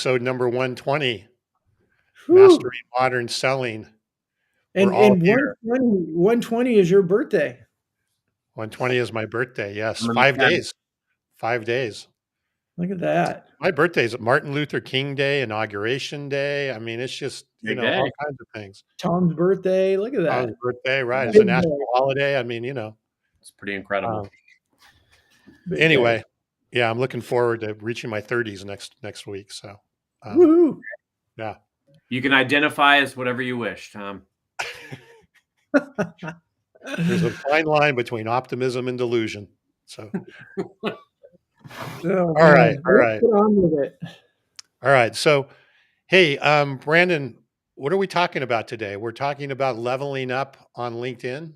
episode number 120, Whew. Mastering Modern Selling. We're And all and here. 120 is your birthday. 120 is my birthday. Yes, Remember 5 that. days. 5 days. Look at that. My birthday is Martin Luther King Day, Inauguration Day. I mean, it's just, Big all day. kinds of things. Tom's birthday. Look at Tom's that. birthday, right? It's a Big national day. holiday. I mean, It's pretty incredible. Big anyway, day. yeah, I'm looking forward to reaching my 30s next week. So, Woohoo. yeah. You can identify as whatever you wish, Tom. There's a fine line between optimism and delusion. So, Oh, all right. Let's get on with it. All right. So, hey, Brandon, what are we talking about today? We're talking about leveling up on LinkedIn.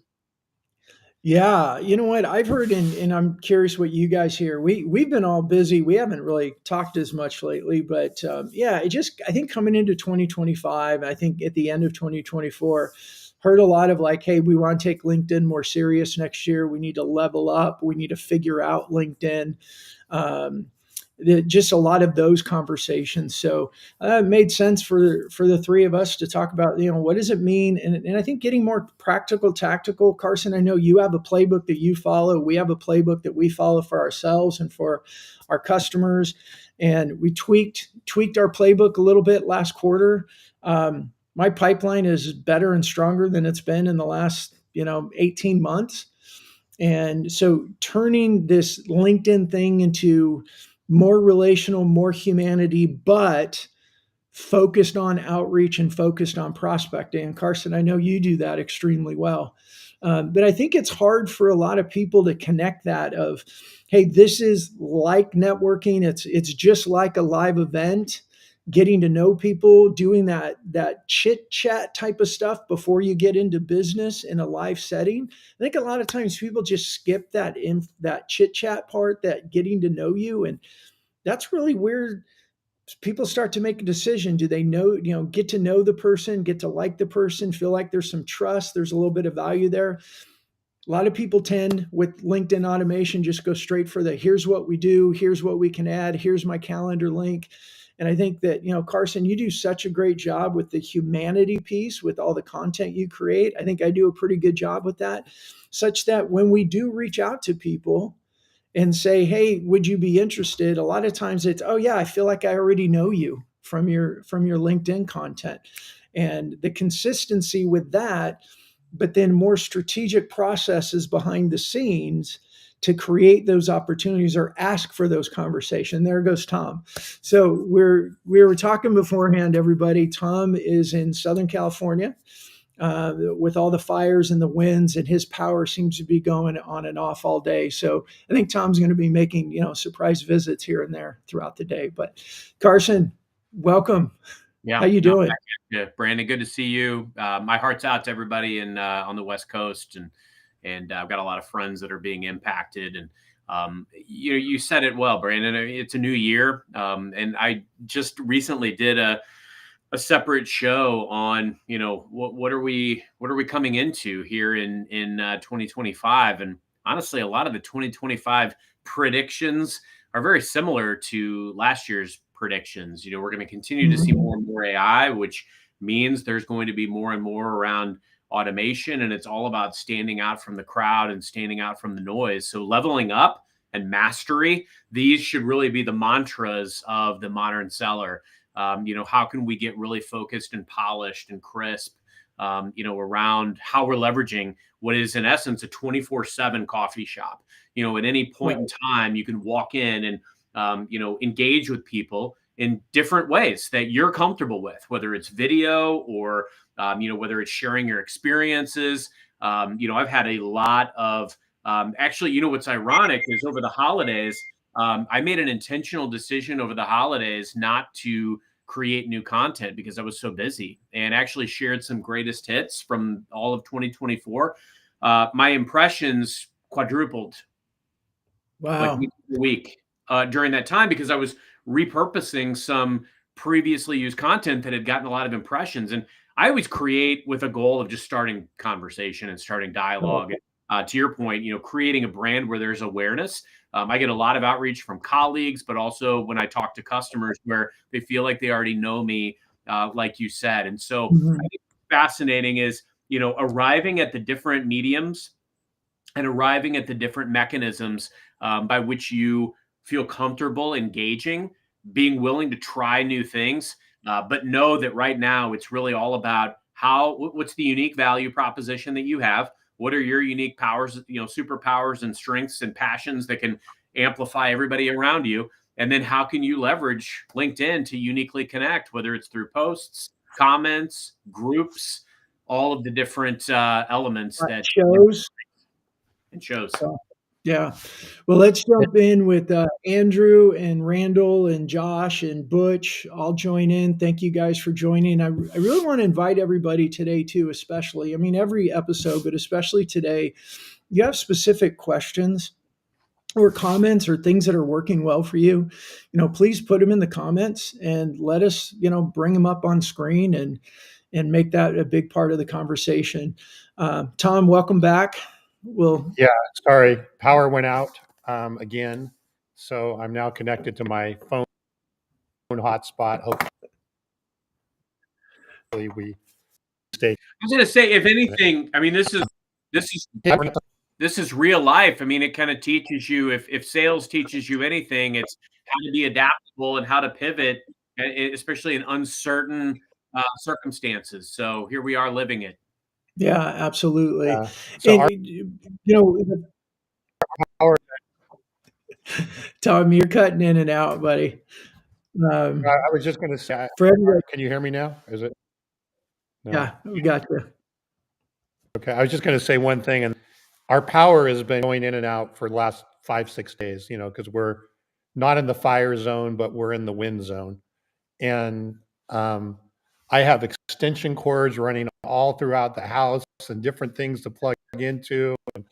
Yeah, you know what? I've heard, and I'm curious what you guys hear. We've been all busy. We haven't really talked as much lately, but yeah, I think coming into 2025, I think at the end of 2024, heard a lot of like, hey, we want to take LinkedIn more serious next year. We need to level up. We need to figure out LinkedIn. Just a lot of those conversations. So it made sense for the three of us to talk about, what does it mean? And I think getting more practical, tactical. Carson, I know you have a playbook that you follow. We have a playbook that we follow for ourselves and for our customers. And we tweaked our playbook a little bit last quarter. My pipeline is better and stronger than it's been in the last, 18 months. And so turning this LinkedIn thing into more relational, more humanity, but focused on outreach and focused on prospecting. And Carson, I know you do that extremely well. But I think it's hard for a lot of people to connect that of, hey, this is like networking. It's just like a live event, getting to know people, doing that chit chat type of stuff before you get into business in a live setting. I think a lot of times people just skip that chit chat part, that getting to know you. And that's really where people start to make a decision. Do they get to know the person, get to like the person, feel like there's some trust, there's a little bit of value there. A lot of people tend with LinkedIn automation, just go straight for here's what we do, here's what we can add, here's my calendar link. And I think that, Carson, you do such a great job with the humanity piece, with all the content you create. I think I do a pretty good job with that, such that when we do reach out to people and say, hey, would you be interested? A lot of times it's, oh yeah, I feel like I already know you from your LinkedIn content. And the consistency with that, but then more strategic processes behind the scenes to create those opportunities or ask for those conversations. There goes Tom. So we were talking beforehand, everybody. Tom is in Southern California with all the fires and the winds, and his power seems to be going on and off all day. So I think Tom's going to be making, surprise visits here and there throughout the day. But Carson, welcome. Yeah. How you doing? Yeah, Brandon, good to see you. My heart's out to everybody on the West Coast, and I've got a lot of friends that are being impacted. And you said it well, Brandon. It's a new year, and I just recently did a separate show on what are we coming into here in 2025. And honestly, a lot of the 2025 predictions are very similar to last year's predictions. We're going to continue to see more and more AI, which means there's going to be more and more around automation, and it's all about standing out from the crowd and standing out from the noise. So leveling up and mastery, these should really be the mantras of the modern seller. How can we get really focused and polished and crisp, around how we're leveraging what is in essence a 24/7 coffee shop. At any point in time, you can walk in and, engage with people in different ways that you're comfortable with, whether it's video or, whether it's sharing your experiences. I've had a lot of, actually, what's ironic is over the holidays, I made an intentional decision over the holidays not to create new content because I was so busy, and actually shared some greatest hits from all of 2024. My impressions quadrupled. Wow. Like week during that time, because I was repurposing some previously used content that had gotten a lot of impressions. And I always create with a goal of just starting conversation and starting dialogue. to your point, creating a brand where there's awareness. I get a lot of outreach from colleagues, but also when I talk to customers where they feel like they already know me, like you said. And so I Mhm. think fascinating is, arriving at the different mediums and arriving at the different mechanisms by which you feel comfortable engaging, being willing to try new things, but know that right now it's really all about what's the unique value proposition that you have. What are your unique powers, superpowers and strengths and passions that can amplify everybody around you? And then how can you leverage LinkedIn to uniquely connect, whether it's through posts, comments, groups, all of the different elements Right. that Shows. it shows. Yeah. Well, let's jump in with Andrew and Randall and Josh and Butch. I'll join in. Thank you guys for joining. I really want to invite everybody today, too, especially. I mean, every episode, but especially today, you have specific questions or comments or things that are working well for you, please put them in the comments and let us, bring them up on screen and make that a big part of the conversation. Tom, welcome back. We'll Yeah, sorry, power went out again, so I'm now connected to my phone hotspot. Hopefully, we stay. I was going to say, if anything, I mean, this is Yeah, this is real life. I mean, it kind of teaches you, if sales teaches you anything, it's how to be adaptable and how to pivot, especially in uncertain circumstances. So here we are living it. Yeah, absolutely. so And our power. Tom, you're cutting in and out, buddy. Um, I was just going to say, for everybody, can you hear me now? Is it no? yeah, we got you. Okay, I was just going to say one thing, and our power has been going in and out for the last 5, 6 days. Because we're not in the fire zone, but we're in the wind zone, and um, I have extension cords running all throughout the house and different things to plug into, and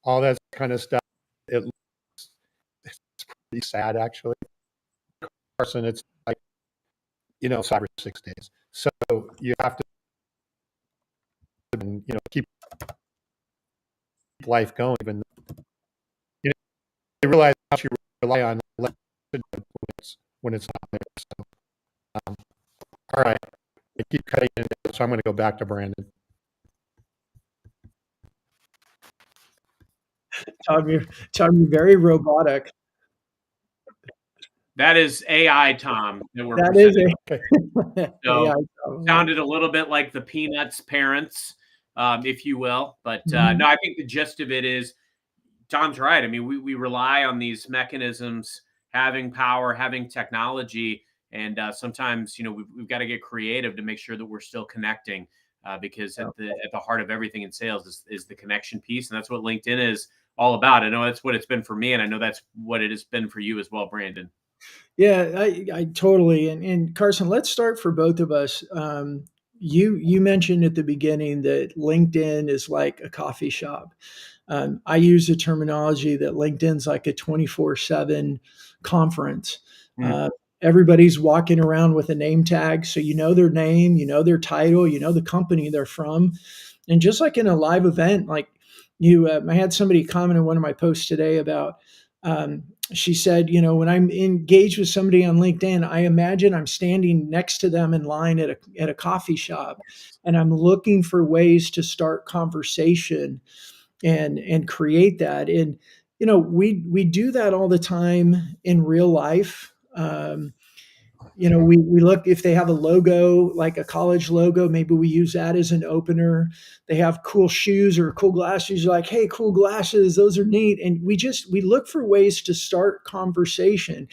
all that kind of stuff. It's pretty sad, actually, Carson. It's like 5 or 6 days. So you have to, keep life going. Even you realize how you rely on when it's not there. So, um, all right, I keep cutting it, so I'm going to go back to Brandon. Tom, you're very robotic. That is AI, Tom, that we're That is presenting. a So AI. Tom. sounded a little bit like the Peanuts parents, if you will. But Mhm. no, I think the gist of it is Tom's right. I mean, we rely on these mechanisms having power, having technology, and sometimes we've got to get creative to make sure that we're still connecting. Because at the heart of everything in sales is the connection piece, and that's what LinkedIn is all about. I know that's what it's been for me, and I know that's what it has been for you as well, Brandon. Yeah, I totally. And Carson, let's start for both of us. You mentioned at the beginning that LinkedIn is like a coffee shop. I use the terminology that LinkedIn's like a 24/7 conference. Mm. Uh, Everybody's walking around with a name tag, so you know their name, you know their title, you know the company they're from, and just like in a live event, like I had somebody comment on one of my posts today about. She said, when I'm engaged with somebody on LinkedIn, I imagine I'm standing next to them in line at a coffee shop, and I'm looking for ways to start conversation and create that. And we do that all the time in real life. We look if they have a logo like a college logo, maybe we use that as an opener. They have cool shoes or cool glasses, you're like, hey, cool glasses, those are neat. And we look for ways to start conversation.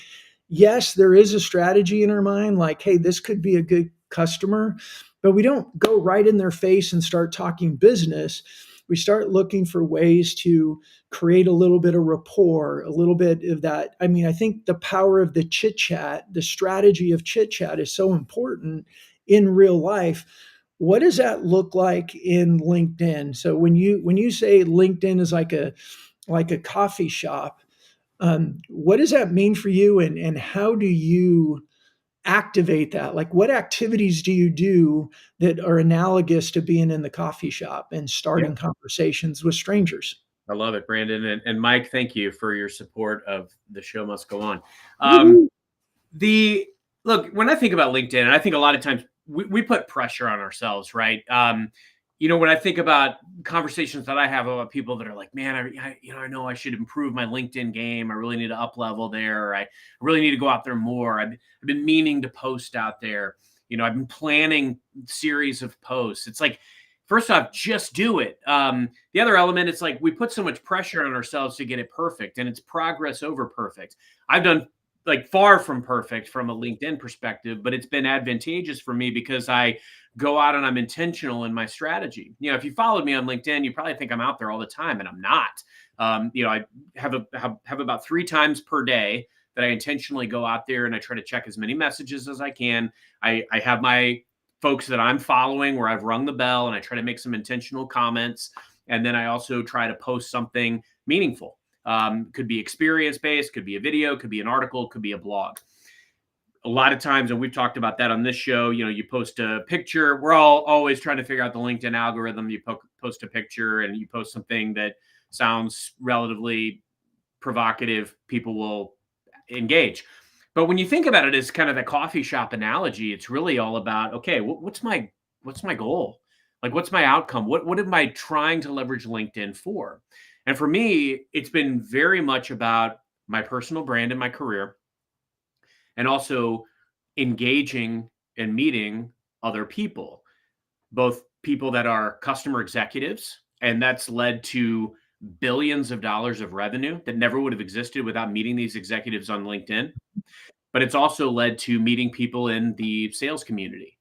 Yes, there is a strategy in our mind, like, hey, this could be a good customer, but we don't go right in their face and start talking business. We start looking for ways to create a little bit of rapport, a little bit of that. I mean, I think the power of the chit chat, the strategy of chit chat is so important in real life. What does that look like in LinkedIn? So when you say LinkedIn is like a coffee shop, what does that mean for you, and how do you activate that? Like, what activities do you do that are analogous to being in the coffee shop and Yeah. starting conversations with strangers? I love it, Brandon. And Mike, thank you for your support of The Show Must Go On. Woo-hoo. The Look, when I think about LinkedIn, and I think a lot of times we put pressure on ourselves, right? When I think about conversations that I have about people that are like, man, I know I should improve my LinkedIn game. I really need to up level there. I really need to go out there more. I've been meaning to post out there. I've been planning series of posts. It's like, first off, just do it. The other element, it's like we put so much pressure on ourselves to get it perfect, and it's progress over perfect. I've done like far from perfect from a LinkedIn perspective, but it's been advantageous for me because I go out and I'm intentional in my strategy. If you followed me on LinkedIn, you probably think I'm out there all the time, and I'm not. I have about 3 times per day that I intentionally go out there and I try to check as many messages as I can. I have my folks that I'm following where I've rung the bell and I try to make some intentional comments. And then I also try to post something meaningful. Could be experience based, could be a video, could be an article, could be a blog. A lot of times, and we've talked about that on this show, you post a picture. We're all always trying to figure out the LinkedIn algorithm. You post a picture and you post something that sounds relatively provocative, people will engage. But when you think about it as kind of the coffee shop analogy, it's really all about, okay, what's my goal? Like, what's my outcome? What am I trying to leverage LinkedIn for? And for me, it's been very much about my personal brand and my career, and also engaging and meeting other people, both people that are customer executives, and that's led to billions of dollars of revenue that never would have existed without meeting these executives on LinkedIn. But it's also led to meeting people in the sales community.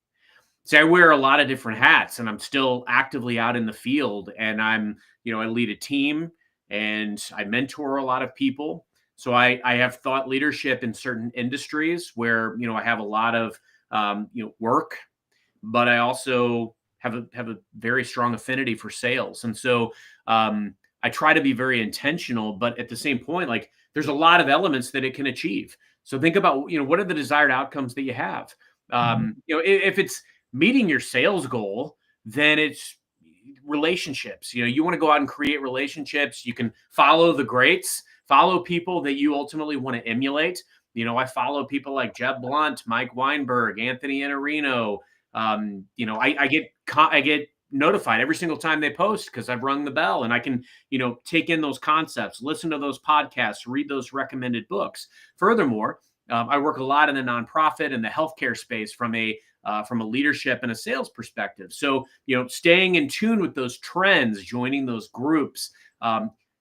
So I wear a lot of different hats, and I'm still actively out in the field, and I lead a team and I mentor a lot of people. So I have thought leadership in certain industries where, I have a lot of, work, but I also have a very strong affinity for sales. And so I try to be very intentional, but at the same point, like, there's a lot of elements that it can achieve. So think about, what are the desired outcomes that you have? If it's meeting your sales goal, then it's relationships. You want to go out and create relationships. You can follow the greats, follow people that you ultimately want to emulate. I follow people like Jeb Blunt, Mike Weinberg, Anthony Iannarino. I get notified every single time they post because I've rung the bell, and I can, take in those concepts, listen to those podcasts, read those recommended books. Furthermore, I work a lot in the nonprofit and the healthcare space from a leadership and a sales perspective. So, staying in tune with those trends, joining those groups,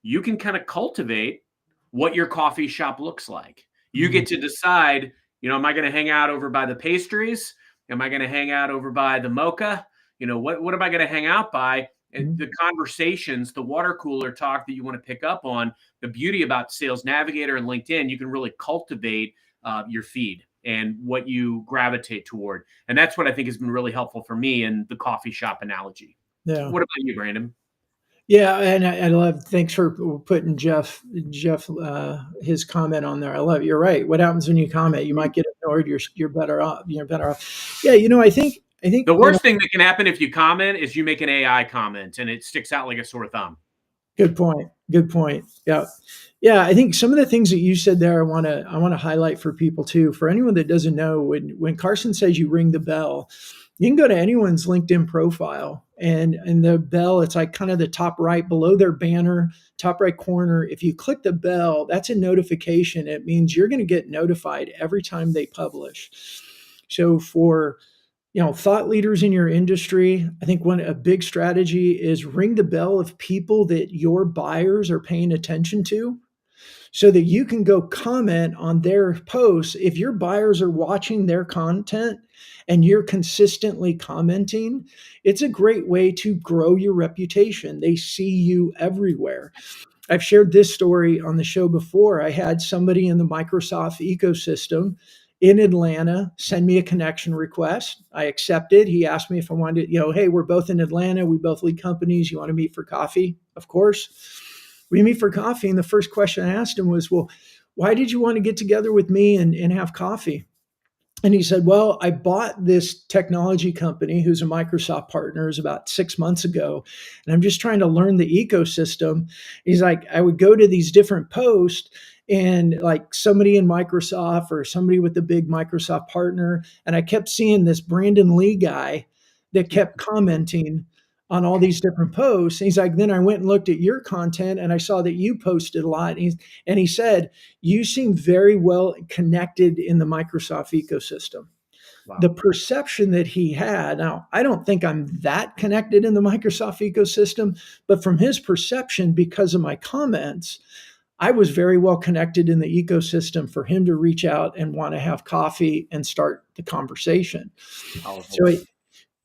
you can kind of cultivate what your coffee shop looks like. You get to decide, am I going to hang out over by the pastries? Am I going to hang out over by the mocha? What am I going to hang out by? And the conversations, the water cooler talk that you want to pick up on. The beauty about Sales Navigator and LinkedIn, you can really cultivate your feed and what you gravitate toward. And that's what I think has been really helpful for me in the coffee shop analogy. Yeah. What about you, Brandon? Yeah, and I love. Thanks for putting Jeff his comment on there. I love. You're right. What happens when you comment? You might get ignored. You're better off. You're better off. Yeah, I think The worst thing that can happen if you comment is you make an AI comment and it sticks out like a sore thumb. Good point. Good point. Yeah. Yeah. I think some of the things that you said there, I want to highlight for people too. For anyone that doesn't know, when Carson says you ring the bell, you can go to anyone's LinkedIn profile and the bell, it's like kind of the top right below their banner, top right corner. If you click the bell, that's a notification. It means you're going to get notified every time they publish. So for thought leaders in your industry, I think a big strategy is ring the bell of people that your buyers are paying attention to so that you can go comment on their posts. If your buyers are watching their content and you're consistently commenting, it's a great way to grow your reputation. They see you everywhere. I've shared this story on the show before. I had somebody in the Microsoft ecosystem in Atlanta send me a connection request. I accepted. He asked me if I wanted to, hey, we're both in Atlanta. We both lead companies. You want to meet for coffee? Of course. We meet for coffee. And the first question I asked him was, well, why did you want to get together with me and have coffee? And he said, well, I bought this technology company who's a Microsoft partner is about 6 months ago. And I'm just trying to learn the ecosystem. He's like, I would go to these different posts and like somebody in Microsoft or somebody with a big Microsoft partner. And I kept seeing this Brandon Lee guy that kept commenting on all these different posts. And he's like, then I went and looked at your content and I saw that you posted a lot. And he said, you seem very well connected in the Microsoft ecosystem. Wow. The perception that he had, now, I don't think I'm that connected in the Microsoft ecosystem, but from his perception, because of my comments, I was very well connected in the ecosystem for him to reach out and want to have coffee and start the conversation. Powerful. So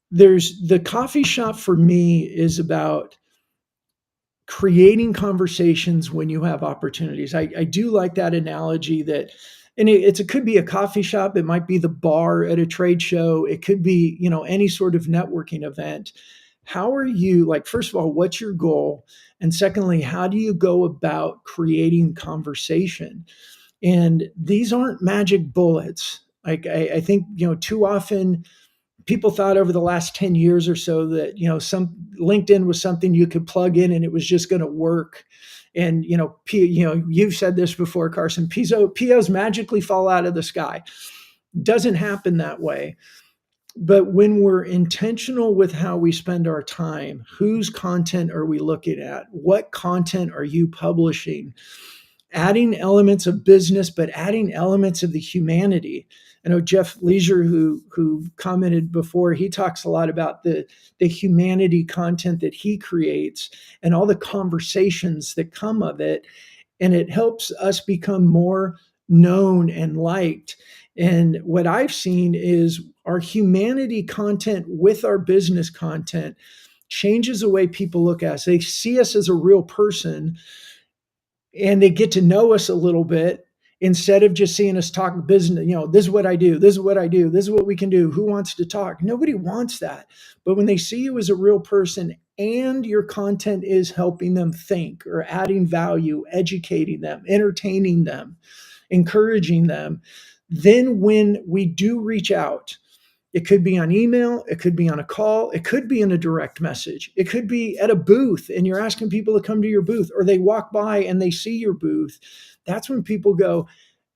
there's the coffee shop for me is about creating conversations when you have opportunities. I do like that analogy that, and it could be a coffee shop. It might be the bar at a trade show. It could be, any sort of networking event. How are you, like, first of all, what's your goal? And secondly, how do you go about creating conversation? And these aren't magic bullets. Like, I think, too often people thought over the last 10 years or so that some LinkedIn was something you could plug in and it was just going to work. And you've said this before, Carson, POs magically fall out of the sky. Doesn't happen that way. But when we're intentional with how we spend our time, whose content are we looking at? What content are you publishing? Adding elements of business, but adding elements of the humanity. I know Jeff Leisure, who commented before, he talks a lot about the humanity content that he creates and all the conversations that come of it. And it helps us become more known and liked. And what I've seen is our humanity content with our business content changes the way people look at us. They see us as a real person and they get to know us a little bit instead of just seeing us talk business. This is what I do. This is what I do. This is what we can do. Who wants to talk? Nobody wants that. But when they see you as a real person and your content is helping them think or adding value, educating them, entertaining them, encouraging them, then when we do reach out, it could be on email, it could be on a call, it could be in a direct message, it could be at a booth and you're asking people to come to your booth, or they walk by and they see your booth. That's when people go,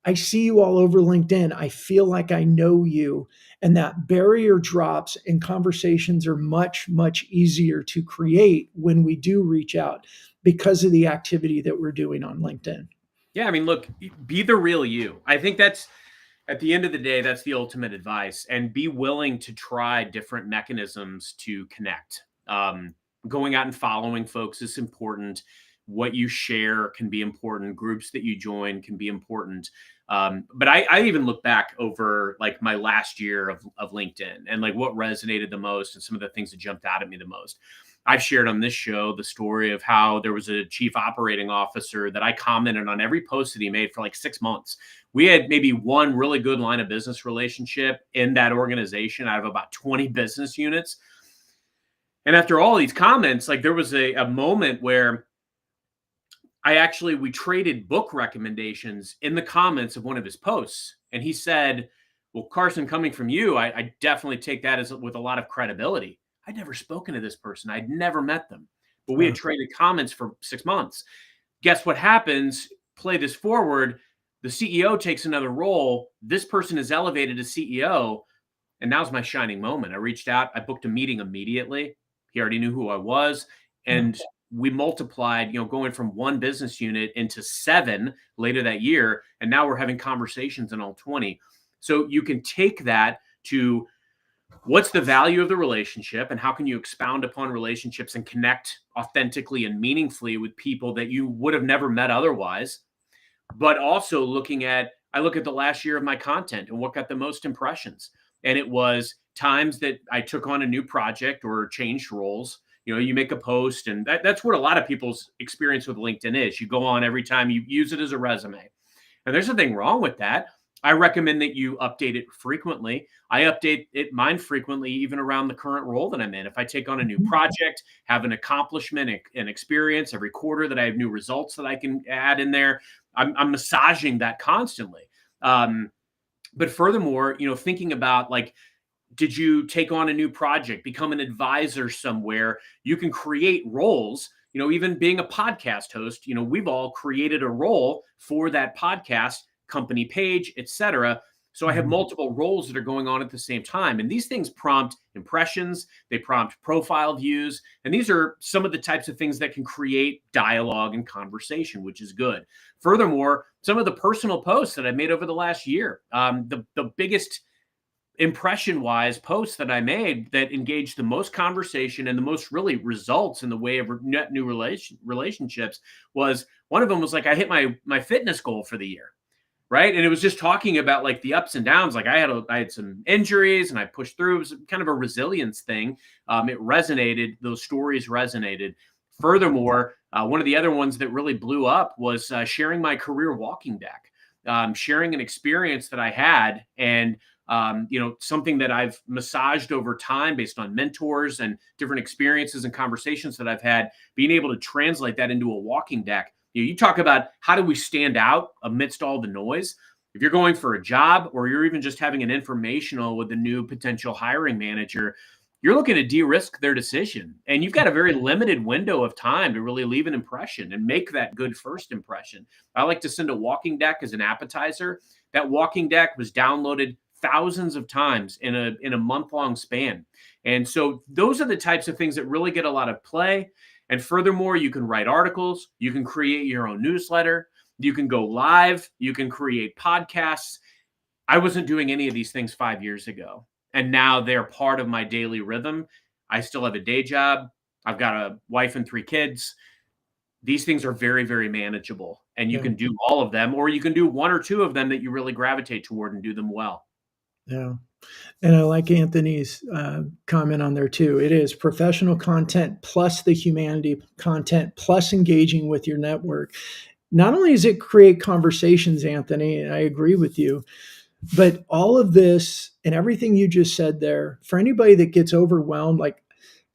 I see you all over LinkedIn. I feel like I know you. And that barrier drops and conversations are much, much easier to create when we do reach out because of the activity that we're doing on LinkedIn. Yeah, I mean, look, be the real you. I think that's, at the end of the day, that's the ultimate advice. And be willing to try different mechanisms to connect. Going out and following folks is important. What you share can be important. Groups that you join can be important. But I even look back over like my last year of LinkedIn and like what resonated the most and some of the things that jumped out at me the most. I've shared on this show the story of how there was a chief operating officer that I commented on every post that he made for like 6 months. We had maybe one really good line of business relationship in that organization out of about 20 business units. And after all these comments, like there was a moment where we traded book recommendations in the comments of one of his posts. And he said, well, Carson, coming from you, I definitely take that as with a lot of credibility. I'd never spoken to this person. I'd never met them, but we had traded comments for 6 months. Guess what happens? Play this forward. The CEO takes another role. This person is elevated to CEO. And now's my shining moment. I reached out. I booked a meeting immediately. He already knew who I was. And we multiplied, going from one business unit into 7 later that year. And now we're having conversations in all 20. So you can take that to what's the value of the relationship and how can you expound upon relationships and connect authentically and meaningfully with people that you would have never met otherwise. But also I look at the last year of my content and what got the most impressions. And it was times that I took on a new project or changed roles. You make a post, and that's what a lot of people's experience with LinkedIn is. You go on every time, you use it as a resume. And there's nothing wrong with that. I recommend that you update it frequently. I update mine frequently, even around the current role that I'm in. If I take on a new project, have an accomplishment and experience every quarter that I have new results that I can add in there, I'm massaging that constantly. But furthermore, thinking about like, did you take on a new project, become an advisor somewhere? You can create roles. Even being a podcast host, we've all created a role for that podcast company page, etc. So I have multiple roles that are going on at the same time. And these things prompt impressions, they prompt profile views. And these are some of the types of things that can create dialogue and conversation, which is good. Furthermore, some of the personal posts that I've made over the last year, the biggest impression wise posts that I made that engaged the most conversation and the most really results in the way of net new relationships was one of them was like, I hit my fitness goal for the year. Right. And it was just talking about like the ups and downs. Like I had some injuries and I pushed through. It was kind of a resilience thing. It resonated. Those stories resonated. Furthermore, one of the other ones that really blew up was sharing my career walking deck, sharing an experience that I had and something that I've massaged over time based on mentors and different experiences and conversations that I've had, being able to translate that into a walking deck. You talk about how do we stand out amidst all the noise? If you're going for a job or you're even just having an informational with a new potential hiring manager, you're looking to de-risk their decision. And you've got a very limited window of time to really leave an impression and make that good first impression. I like to send a walking deck as an appetizer. That walking deck was downloaded thousands of times in a month-long span. And so those are the types of things that really get a lot of play. And furthermore, you can write articles, you can create your own newsletter, you can go live, you can create podcasts. I wasn't doing any of these things 5 years ago, and now they're part of my daily rhythm. I still have a day job. I've got a wife and 3 kids. These things are very, very manageable, and you can do all of them, or you can do 1 or 2 of them that you really gravitate toward and do them well. Yeah. And I like Anthony's comment on there too. It is professional content plus the humanity content plus engaging with your network. Not only does it create conversations, Anthony, and I agree with you, but all of this and everything you just said there, for anybody that gets overwhelmed, like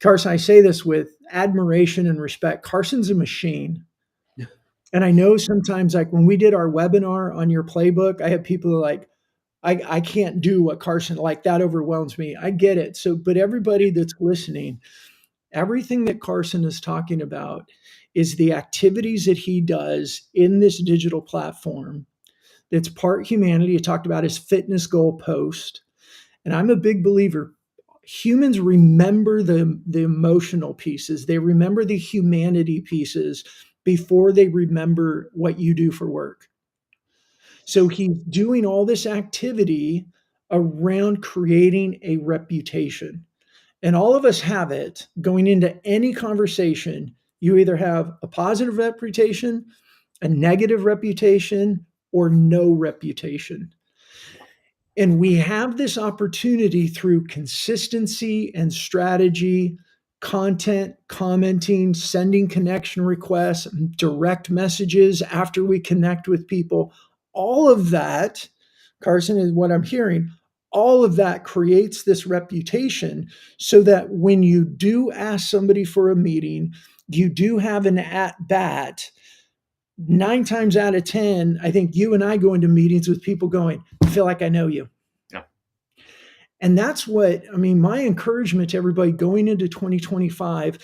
Carson, I say this with admiration and respect. Carson's a machine. And I know sometimes, like when we did our webinar on your playbook, I had people like, I can't do what Carson, like that overwhelms me. I get it. So, but everybody that's listening, everything that Carson is talking about is the activities that he does in this digital platform that's part humanity. He talked about his fitness goal post. And I'm a big believer. Humans remember the emotional pieces. They remember the humanity pieces before they remember what you do for work. So he's doing all this activity around creating a reputation. And all of us have it going into any conversation. You either have a positive reputation, a negative reputation, or no reputation. And we have this opportunity through consistency and strategy, content, commenting, sending connection requests, direct messages after we connect with people. All of that, Carson, is what I'm hearing. All of that creates this reputation so that when you do ask somebody for a meeting, you do have an at bat. 9 times out of 10, I think you and I go into meetings with people going, I feel like I know you. Yeah. And that's what, I mean, my encouragement to everybody going into 2025,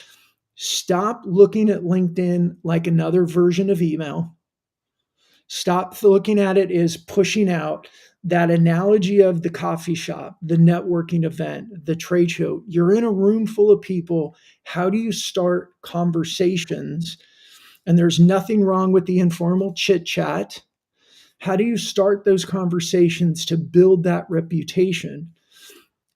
stop looking at LinkedIn like another version of email. Stop looking at it as pushing out. That analogy of the coffee shop, the networking event, the trade show, you're in a room full of people. How do you start conversations? And there's nothing wrong with the informal chit chat. How do you start those conversations to build that reputation?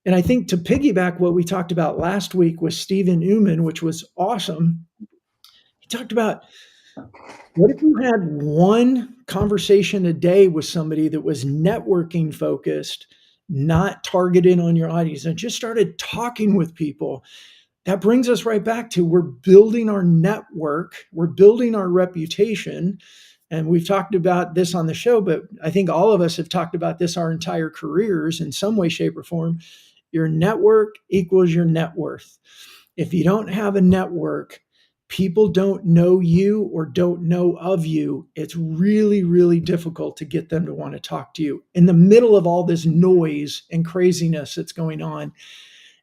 And I think to piggyback what we talked about last week with Stephen Uman, which was awesome, he talked about what if you had one conversation a day with somebody that was networking focused, not targeted on your audience, and just started talking with people. That brings us right back to we're building our network, we're building our reputation. And we've talked about this on the show, but I think all of us have talked about this our entire careers in some way, shape, or form. Your network equals your net worth. If you don't have a network, people don't know you or don't know of you, it's really, really difficult to get them to want to talk to you in the middle of all this noise and craziness that's going on.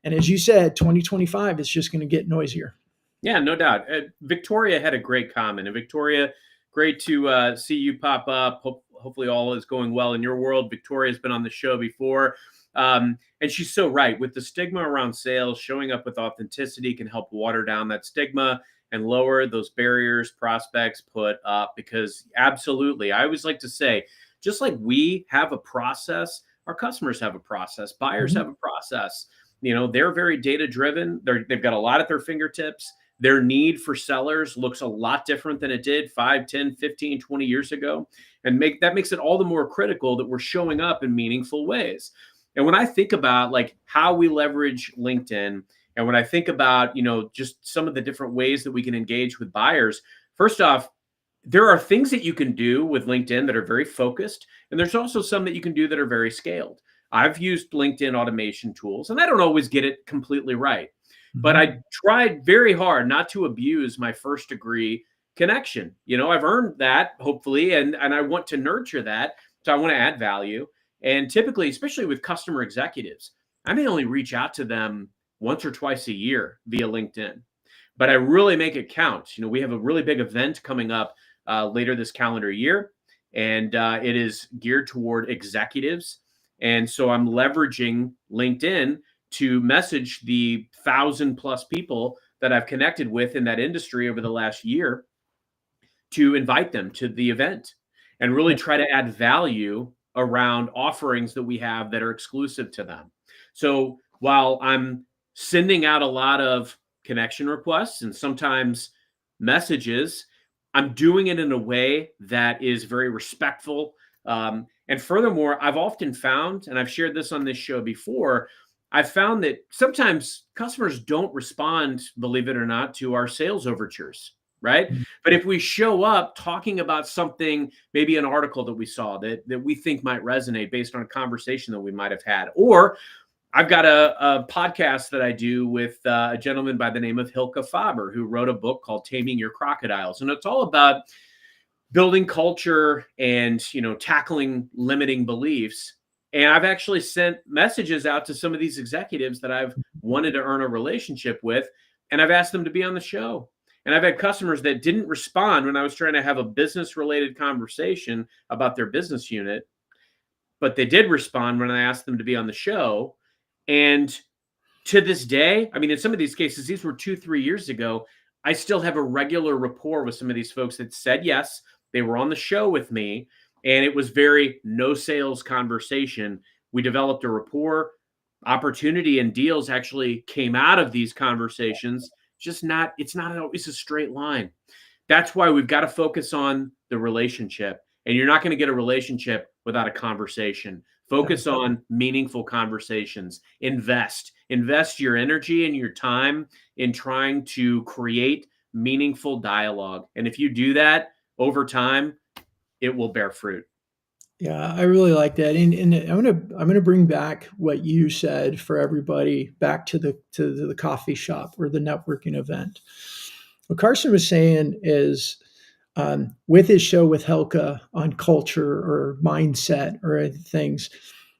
And as you said, 2025 is just going to get noisier. Yeah, no doubt. Victoria had a great comment. And Victoria, great to see you pop up. Hopefully all is going well in your world. Victoria's been on the show before. And she's so right. With the stigma around sales, showing up with authenticity can help water down that stigma and lower those barriers prospects put up. Because absolutely, I always like to say, just like we have a process, our customers have a process, buyers have a process. They're very data driven. They've got a lot at their fingertips. Their need for sellers looks a lot different than it did 5, 10, 15, 20 years ago. And that makes it all the more critical that we're showing up in meaningful ways. And when I think about like how we leverage LinkedIn, and when I think about, just some of the different ways that we can engage with buyers, first off, there are things that you can do with LinkedIn that are very focused. And there's also some that you can do that are very scaled. I've used LinkedIn automation tools, and I don't always get it completely right. But I tried very hard not to abuse my first degree connection. I've earned that, hopefully, and I want to nurture that. So I want to add value. And typically, especially with customer executives, I may only reach out to them once or twice a year via LinkedIn, but I really make it count. We have a really big event coming up later this calendar year, and it is geared toward executives. And so I'm leveraging LinkedIn to message the 1,000+ people that I've connected with in that industry over the last year to invite them to the event and really try to add value around offerings that we have that are exclusive to them. So while I'm sending out a lot of connection requests and sometimes messages, I'm doing it in a way that is very respectful. And furthermore, I've often found, and I've shared this on this show before, I've found that sometimes customers don't respond, believe it or not, to our sales overtures, right? But if we show up talking about something, maybe an article that we saw that we think might resonate based on a conversation that we might have had, or I've got a podcast that I do with a gentleman by the name of Hilke Faber, who wrote a book called Taming Your Crocodiles. And it's all about building culture and, tackling limiting beliefs. And I've actually sent messages out to some of these executives that I've wanted to earn a relationship with, and I've asked them to be on the show. And I've had customers that didn't respond when I was trying to have a business-related conversation about their business unit, but they did respond when I asked them to be on the show. And to this day, in some of these cases, these were 2-3 years ago, I still have a regular rapport with some of these folks that said yes, they were on the show with me. And it was very no sales conversation. We developed a rapport. Opportunity and deals actually came out of these conversations. It's not always a straight line. That's why we've got to focus on the relationship. And you're not going to get a relationship without a conversation. Focus on meaningful conversations. Invest your energy and your time in trying to create meaningful dialogue. And if you do that over time, it will bear fruit. Yeah, I really like that, and I'm gonna bring back what you said for everybody back to the coffee shop or the networking event. What Carson was saying is, with his show with Helka on culture or mindset or things,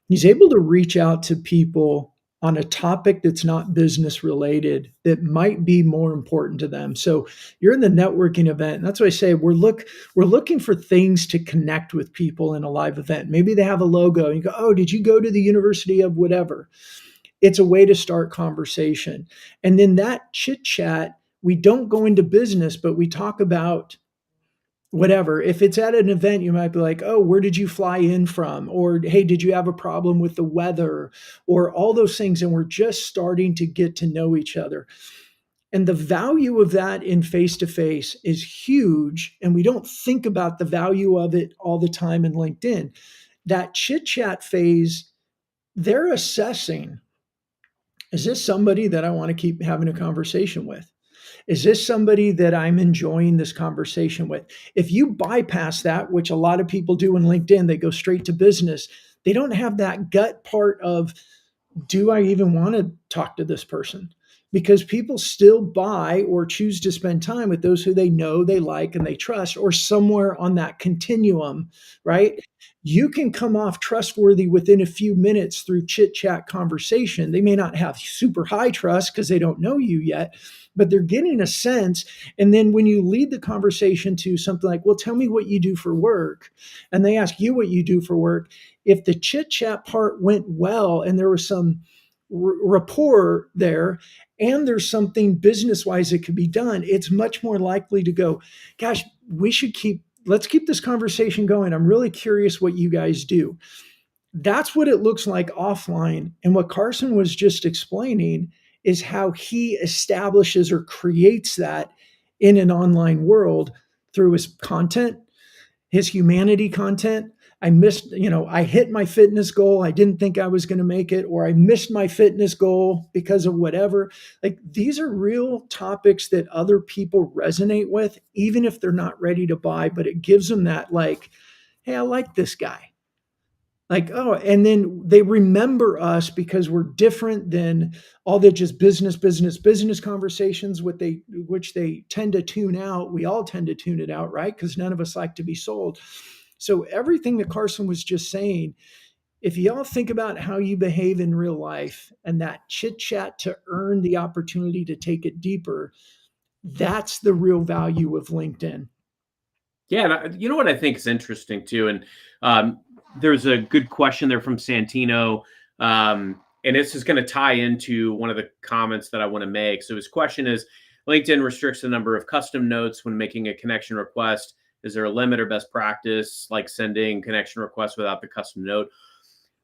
he's able to reach out to people on a topic that's not business related that might be more important to them. So you're in the networking event, and that's why I say we're looking for things to connect with people in a live event. Maybe they have a logo and you go, oh, did you go to the University of whatever? It's a way to start conversation. And then that chit chat, we don't go into business, but we talk about whatever. If it's at an event, you might be like, oh, where did you fly in from? Or, hey, did you have a problem with the weather? Or all those things. And we're just starting to get to know each other. And the value of that in face-to-face is huge. And we don't think about the value of it all the time in LinkedIn. That chit-chat phase, they're assessing, is this somebody that I want to keep having a conversation with? Is this somebody that I'm enjoying this conversation with? If you bypass that, which a lot of people do in LinkedIn, they go straight to business. They don't have that gut part of, do I even want to talk to this person? because people still buy or choose to spend time with those who they know, they like, and they trust, or somewhere on that continuum, right? You can come off trustworthy within a few minutes through chit chat conversation. They may not have super high trust because they don't know you yet, but they're getting a sense. And then when you lead the conversation to something like, well, tell me what you do for work, and they ask you what you do for work, if the chit chat part went well and there was some rapport there, and there's something business wise that could be done, it's much more likely to go, gosh, let's keep this conversation going. I'm really curious what you guys do. That's what it looks like offline. And what Carson was just explaining is how he establishes or creates that in an online world through his content, his humanity content. I hit my fitness goal. I didn't think I was going to make it, or I missed my fitness goal because of whatever. Like, these are real topics that other people resonate with, even if they're not ready to buy, but it gives them that, like, hey, I like this guy. Like, oh, and then they remember us because we're different than all the just business conversations, which they tend to tune out. We all tend to tune it out, right? Because none of us like to be sold. So everything that Carson was just saying, if y'all think about how you behave in real life and that chit chat to earn the opportunity to take it deeper, that's the real value of LinkedIn. Yeah, and you know what I think is interesting too, and there's a good question there from Santino, and this is going to tie into one of the comments that I want to make. So his question is, LinkedIn restricts the number of custom notes when making a connection request. Is there a limit or best practice, like sending connection requests without the custom note?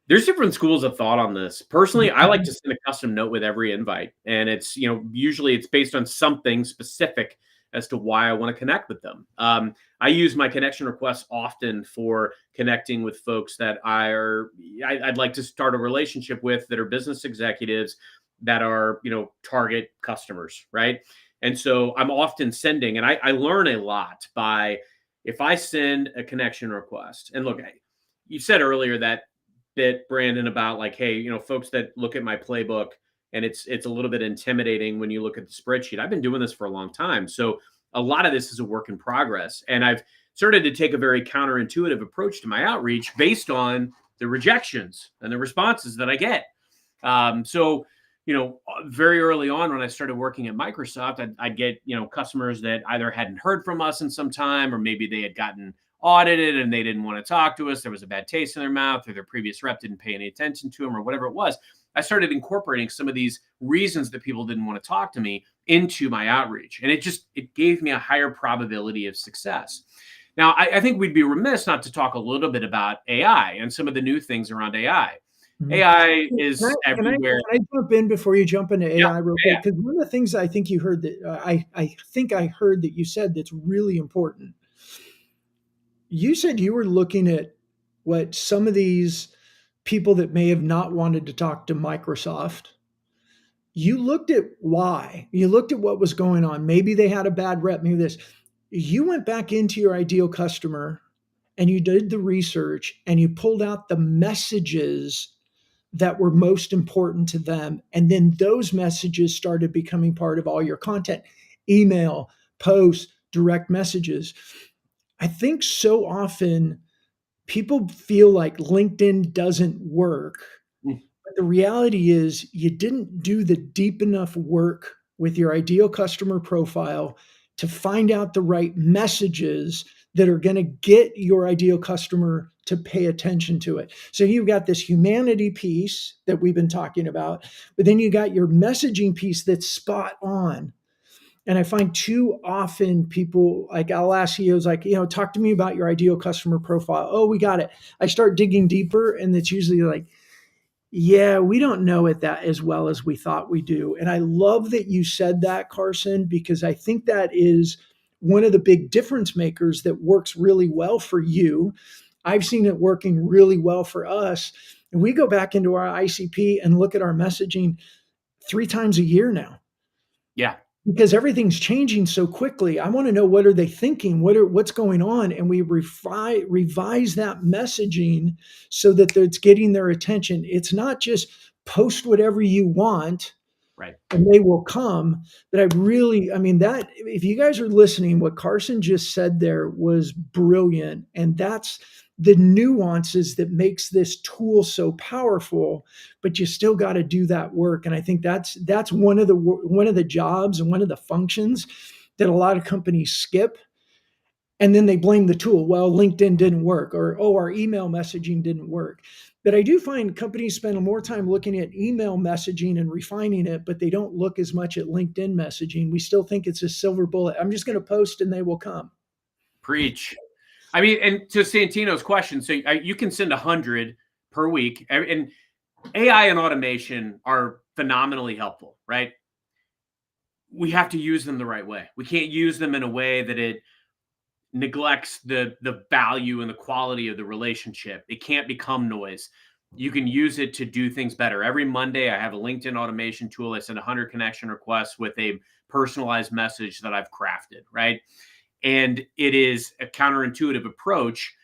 There's different schools of thought on this. Personally, I like to send a custom note with every invite, and it's usually it's based on something specific as to why I want to connect with them. I use my connection requests often for connecting with folks that I'd like to start a relationship with, that are business executives, that are target customers, right? And so I'm often sending, and I learn a lot by, if I send a connection request. And look, you said earlier that bit, Brandon, about like, hey, folks that look at my playbook and it's a little bit intimidating when you look at the spreadsheet. I've been doing this for a long time, so a lot of this is a work in progress, and I've started to take a very counterintuitive approach to my outreach based on the rejections and the responses that I get. So very early on when I started working at Microsoft, I'd get customers that either hadn't heard from us in some time, or maybe they had gotten audited and they didn't want to talk to us. There was a bad taste in their mouth, or their previous rep didn't pay any attention to them, or whatever it was. I started incorporating some of these reasons that people didn't want to talk to me into my outreach. And it gave me a higher probability of success. Now, I think we'd be remiss not to talk a little bit about AI and some of the new things around AI. AI is everywhere. Can I jump in before you jump into AI real quick? Yeah. Because one of the things I think you heard that I think I heard that you said that's really important. You said you were looking at what some of these people that may have not wanted to talk to Microsoft, you looked at why. You looked at what was going on. Maybe they had a bad rep, maybe this. You went back into your ideal customer and you did the research and you pulled out the messages that were most important to them. And then those messages started becoming part of all your content, email, posts, direct messages. I think so often people feel like LinkedIn doesn't work. But the reality is you didn't do the deep enough work with your ideal customer profile to find out the right messages that are going to get your ideal customer to pay attention to it. So you've got this humanity piece that we've been talking about, but then you got your messaging piece that's spot on. And I find too often people, like, I'll ask CEOs, like, talk to me about your ideal customer profile. Oh, we got it. I start digging deeper, and it's usually like, yeah, we don't know it that as well as we thought we do. And I love that you said that, Carson, because I think that is one of the big difference makers that works really well for you. I've seen it working really well for us. And we go back into our ICP and look at our messaging 3 times a year now. Yeah. Because everything's changing so quickly. I want to know, what are they thinking? What's going on? And we revise that messaging so that it's getting their attention. It's not just post whatever you want. Right. and they will come. But I mean, that if you guys are listening, what Carson just said there was brilliant. And that's the nuances that makes this tool so powerful, but you still got to do that work. And I think that's one of the jobs and one of the functions that a lot of companies skip, and then they blame the tool. Well, LinkedIn didn't work, or oh, our email messaging didn't work. But I do find companies spend more time looking at email messaging and refining it, but they don't look as much at LinkedIn messaging. We still think it's a silver bullet. I'm just going to post and they will come. Preach. I mean, and to Santino's question, so you can send 100 per week, and AI and automation are phenomenally helpful, right? We have to use them the right way. We can't use them in a way that it neglects the value and the quality of the relationship. It can't become noise. You can use it to do things better. Every Monday, I have a LinkedIn automation tool. I send 100 connection requests with a personalized message that I've crafted, right? And it is a counterintuitive approach.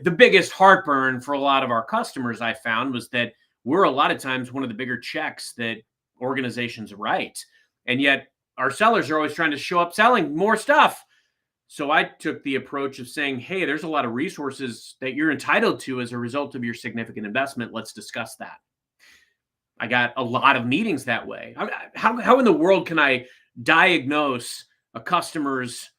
The biggest heartburn for a lot of our customers I found was that we're a lot of times one of the bigger checks that organizations write. And yet our sellers are always trying to show up selling more stuff. So I took the approach of saying, hey, there's a lot of resources that you're entitled to as a result of your significant investment. Let's discuss that. I got a lot of meetings that way. How in the world can I diagnose a customer's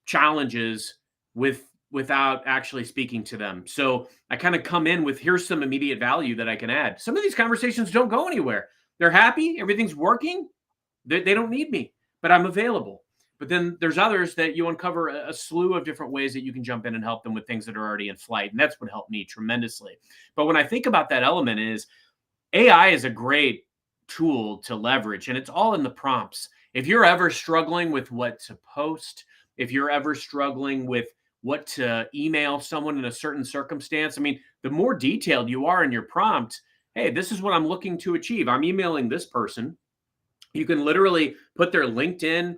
challenges without actually speaking to them? So I kind of come in with, here's some immediate value that I can add. Some of these conversations don't go anywhere. They're happy. Everything's working. They don't need me, but I'm available. But then there's others that you uncover a slew of different ways that you can jump in and help them with things that are already in flight. And that's what helped me tremendously. But when I think about that element is AI is a great tool to leverage, and it's all in the prompts. If you're ever struggling with what to post, if you're ever struggling with what to email someone in a certain circumstance, I mean, the more detailed you are in your prompt, hey, this is what I'm looking to achieve. I'm emailing this person. You can literally put their LinkedIn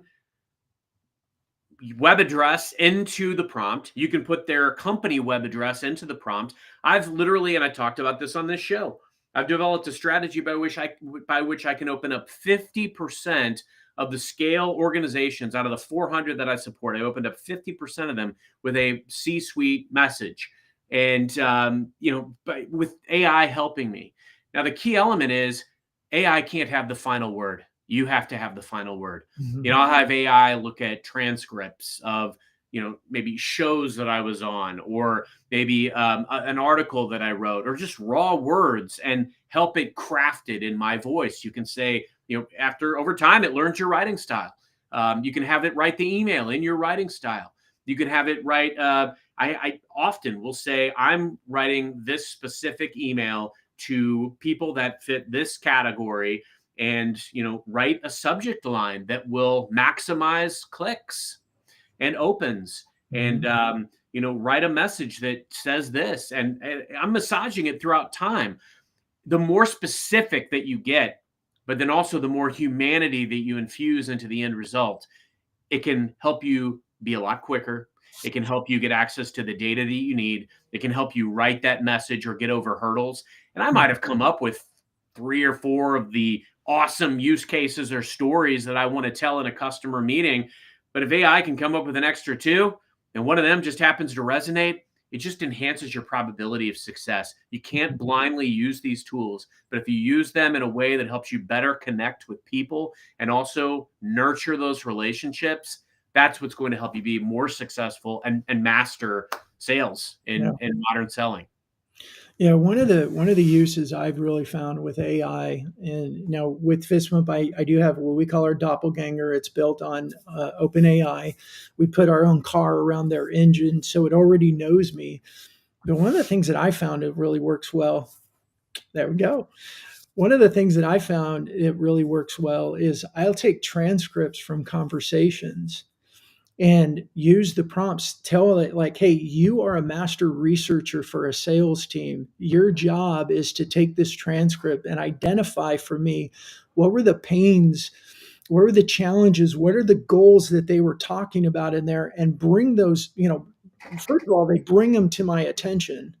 web address into the prompt. You can put their company web address into the prompt. I've literally, and I talked about this on this show, I've developed a strategy by which I can open up 50% of the scale organizations out of the 400 that I support. I opened up 50% of them with a C-suite message, and with AI helping me. Now the key element is AI can't have the final word. You have to have the final word. Mm-hmm. I'll have AI look at transcripts of, maybe shows that I was on, or maybe an article that I wrote, or just raw words, and help it craft it in my voice. You can say, over time, it learns your writing style. You can have it write the email in your writing style. You can have it write, I often will say, I'm writing this specific email to people that fit this category, and write a subject line that will maximize clicks and opens, and write a message that says this, and I'm massaging it throughout time. The more specific that you get, but then also the more humanity that you infuse into the end result, it can help you be a lot quicker. It can help you get access to the data that you need. It can help you write that message or get over hurdles. And I might have come up with 3 or 4 of the awesome use cases or stories that I want to tell in a customer meeting. But if AI can come up with an extra 2, and one of them just happens to resonate, it just enhances your probability of success. You can't blindly use these tools, but if you use them in a way that helps you better connect with people and also nurture those relationships, that's what's going to help you be more successful and master sales in modern selling. Yeah, one of the uses I've really found with AI, and now with FistBump, I do have what we call our doppelganger. It's built on OpenAI. We put our own car around their engine, so it already knows me. But one of the things that I found it really works well. There we go. One of the things that I found it really works well is I'll take transcripts from conversations and use the prompts. Tell it like, hey, you are a master researcher for a sales team. Your job is to take this transcript and identify for me what were the pains, what were the challenges, what are the goals that they were talking about in there, and bring those, first of all, they bring them to my attention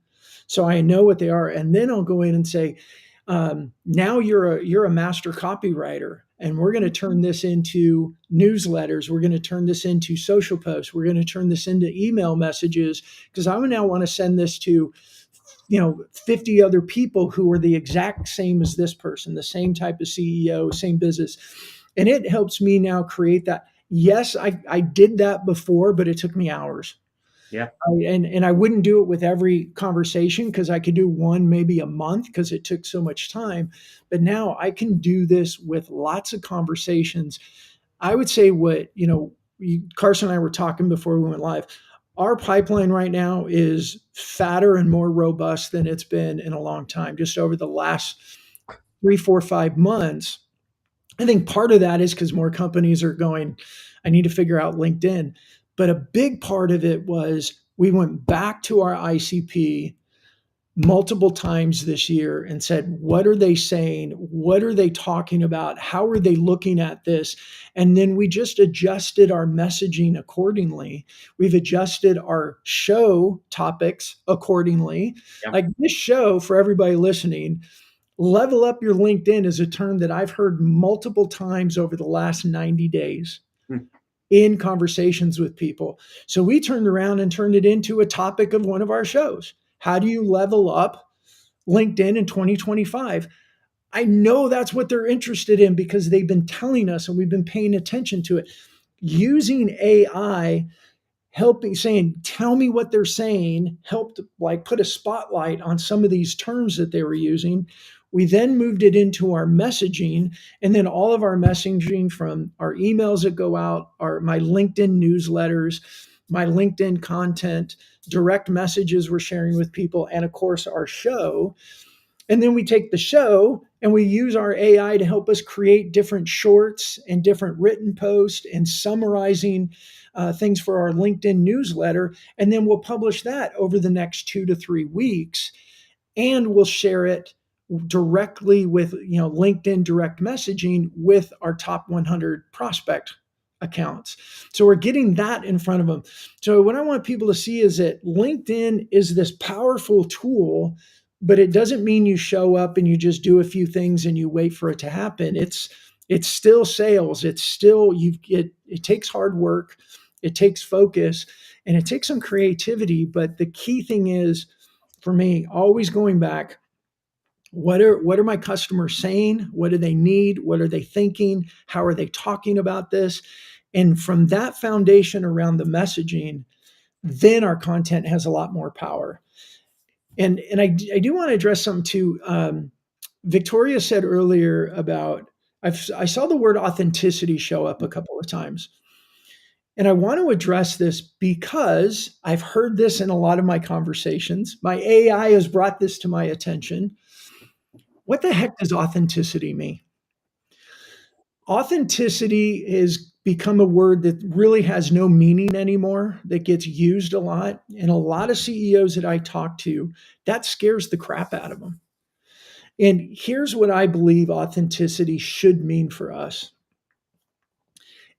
so I know what they are. And then I'll go in and say, Now you're a master copywriter, and we're going to turn this into newsletters. We're going to turn this into social posts. We're going to turn this into email messages, because I would now want to send this to 50 other people who are the exact same as this person, the same type of CEO, same business. And it helps me now create that. Yes, I did that before, but it took me hours. Yeah. And I wouldn't do it with every conversation, because I could do one maybe a month because it took so much time. But now I can do this with lots of conversations. I would say Carson and I were talking before we went live. Our pipeline right now is fatter and more robust than it's been in a long time, just over the last 3, 4, 5 months. I think part of that is because more companies are going, I need to figure out LinkedIn. But a big part of it was we went back to our ICP multiple times this year and said, what are they saying? What are they talking about? How are they looking at this? And then we just adjusted our messaging accordingly. We've adjusted our show topics accordingly. Yeah. Like this show, for everybody listening, level up your LinkedIn is a term that I've heard multiple times over the last 90 days in conversations with people. So we turned around and turned it into a topic of one of our shows. How do you level up LinkedIn in 2025? I know that's what they're interested in, because they've been telling us and we've been paying attention to it. Using AI, saying, tell me what they're saying, helped like put a spotlight on some of these terms that they were using. We then moved it into our messaging, and then all of our messaging, from our emails that go out, my LinkedIn newsletters, my LinkedIn content, direct messages we're sharing with people, and of course our show. And then we take the show and we use our AI to help us create different shorts and different written posts and summarizing things for our LinkedIn newsletter. And then we'll publish that over the next 2 to 3 weeks. And we'll share it directly with LinkedIn direct messaging with our top 100 prospect accounts. So we're getting that in front of them. So what I want people to see is that LinkedIn is this powerful tool, but it doesn't mean you show up and you just do a few things and you wait for it to happen. It's still sales. It's still it takes hard work, it takes focus, and it takes some creativity. But the key thing is, for me, always going back, what are my customers saying? What do they need? What are they thinking? How are they talking about this? And from that foundation around the messaging, then our content has a lot more power. And I do want to address something too. Victoria said earlier about, I saw the word authenticity show up a couple of times. And I want to address this because I've heard this in a lot of my conversations. My AI has brought this to my attention. What the heck does authenticity mean? Authenticity has become a word that really has no meaning anymore, that gets used a lot. And a lot of CEOs that I talk to, that scares the crap out of them. And here's what I believe authenticity should mean for us.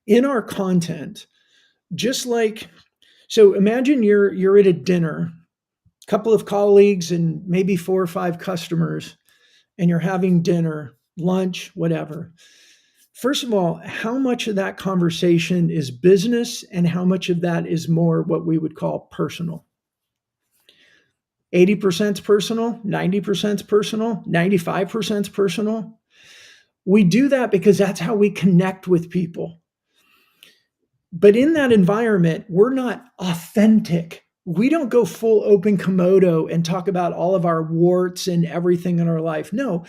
In our content, so imagine you're at a dinner, a couple of colleagues and maybe 4 or 5 customers, and you're having dinner, lunch, whatever. First of all, how much of that conversation is business and how much of that is more what we would call personal? 80% is personal, 90% is personal, 95% is personal. We do that because that's how we connect with people. But in that environment, we're not authentic. We don't go full open Komodo and talk about all of our warts and everything in our life. No,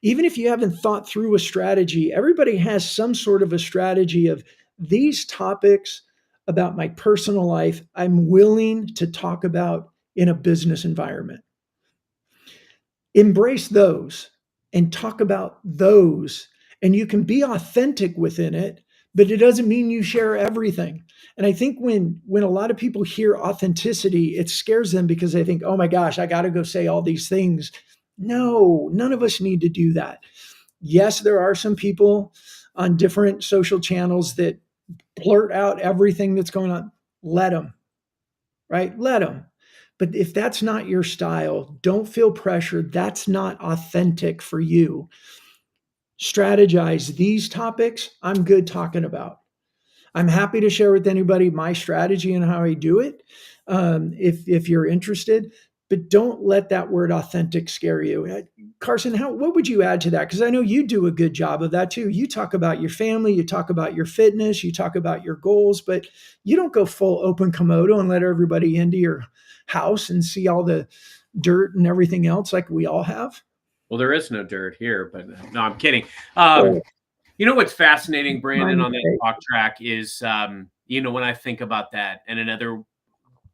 even if you haven't thought through a strategy, everybody has some sort of a strategy of these topics about my personal life I'm willing to talk about in a business environment. Embrace those and talk about those. And you can be authentic within it, but it doesn't mean you share everything. And I think when a lot of people hear authenticity, it scares them because they think, oh my gosh, I got to go say all these things. No, none of us need to do that. Yes, there are some people on different social channels that blurt out everything that's going on. Let them, right? Let them. But if that's not your style, don't feel pressured. That's not authentic for you. Strategize these topics I'm good talking about. I'm happy to share with anybody my strategy and how I do it, if you're interested. But don't let that word authentic scare you. Carson, what would you add to that? Because I know you do a good job of that too. You talk about your family, you talk about your fitness, you talk about your goals, but you don't go full open Komodo and let everybody into your house and see all the dirt and everything else like we all have. Well, there is no dirt here, but no, I'm kidding. Oh, You know what's fascinating, my Brandon, on that mistake. talk track is, when I think about that, and another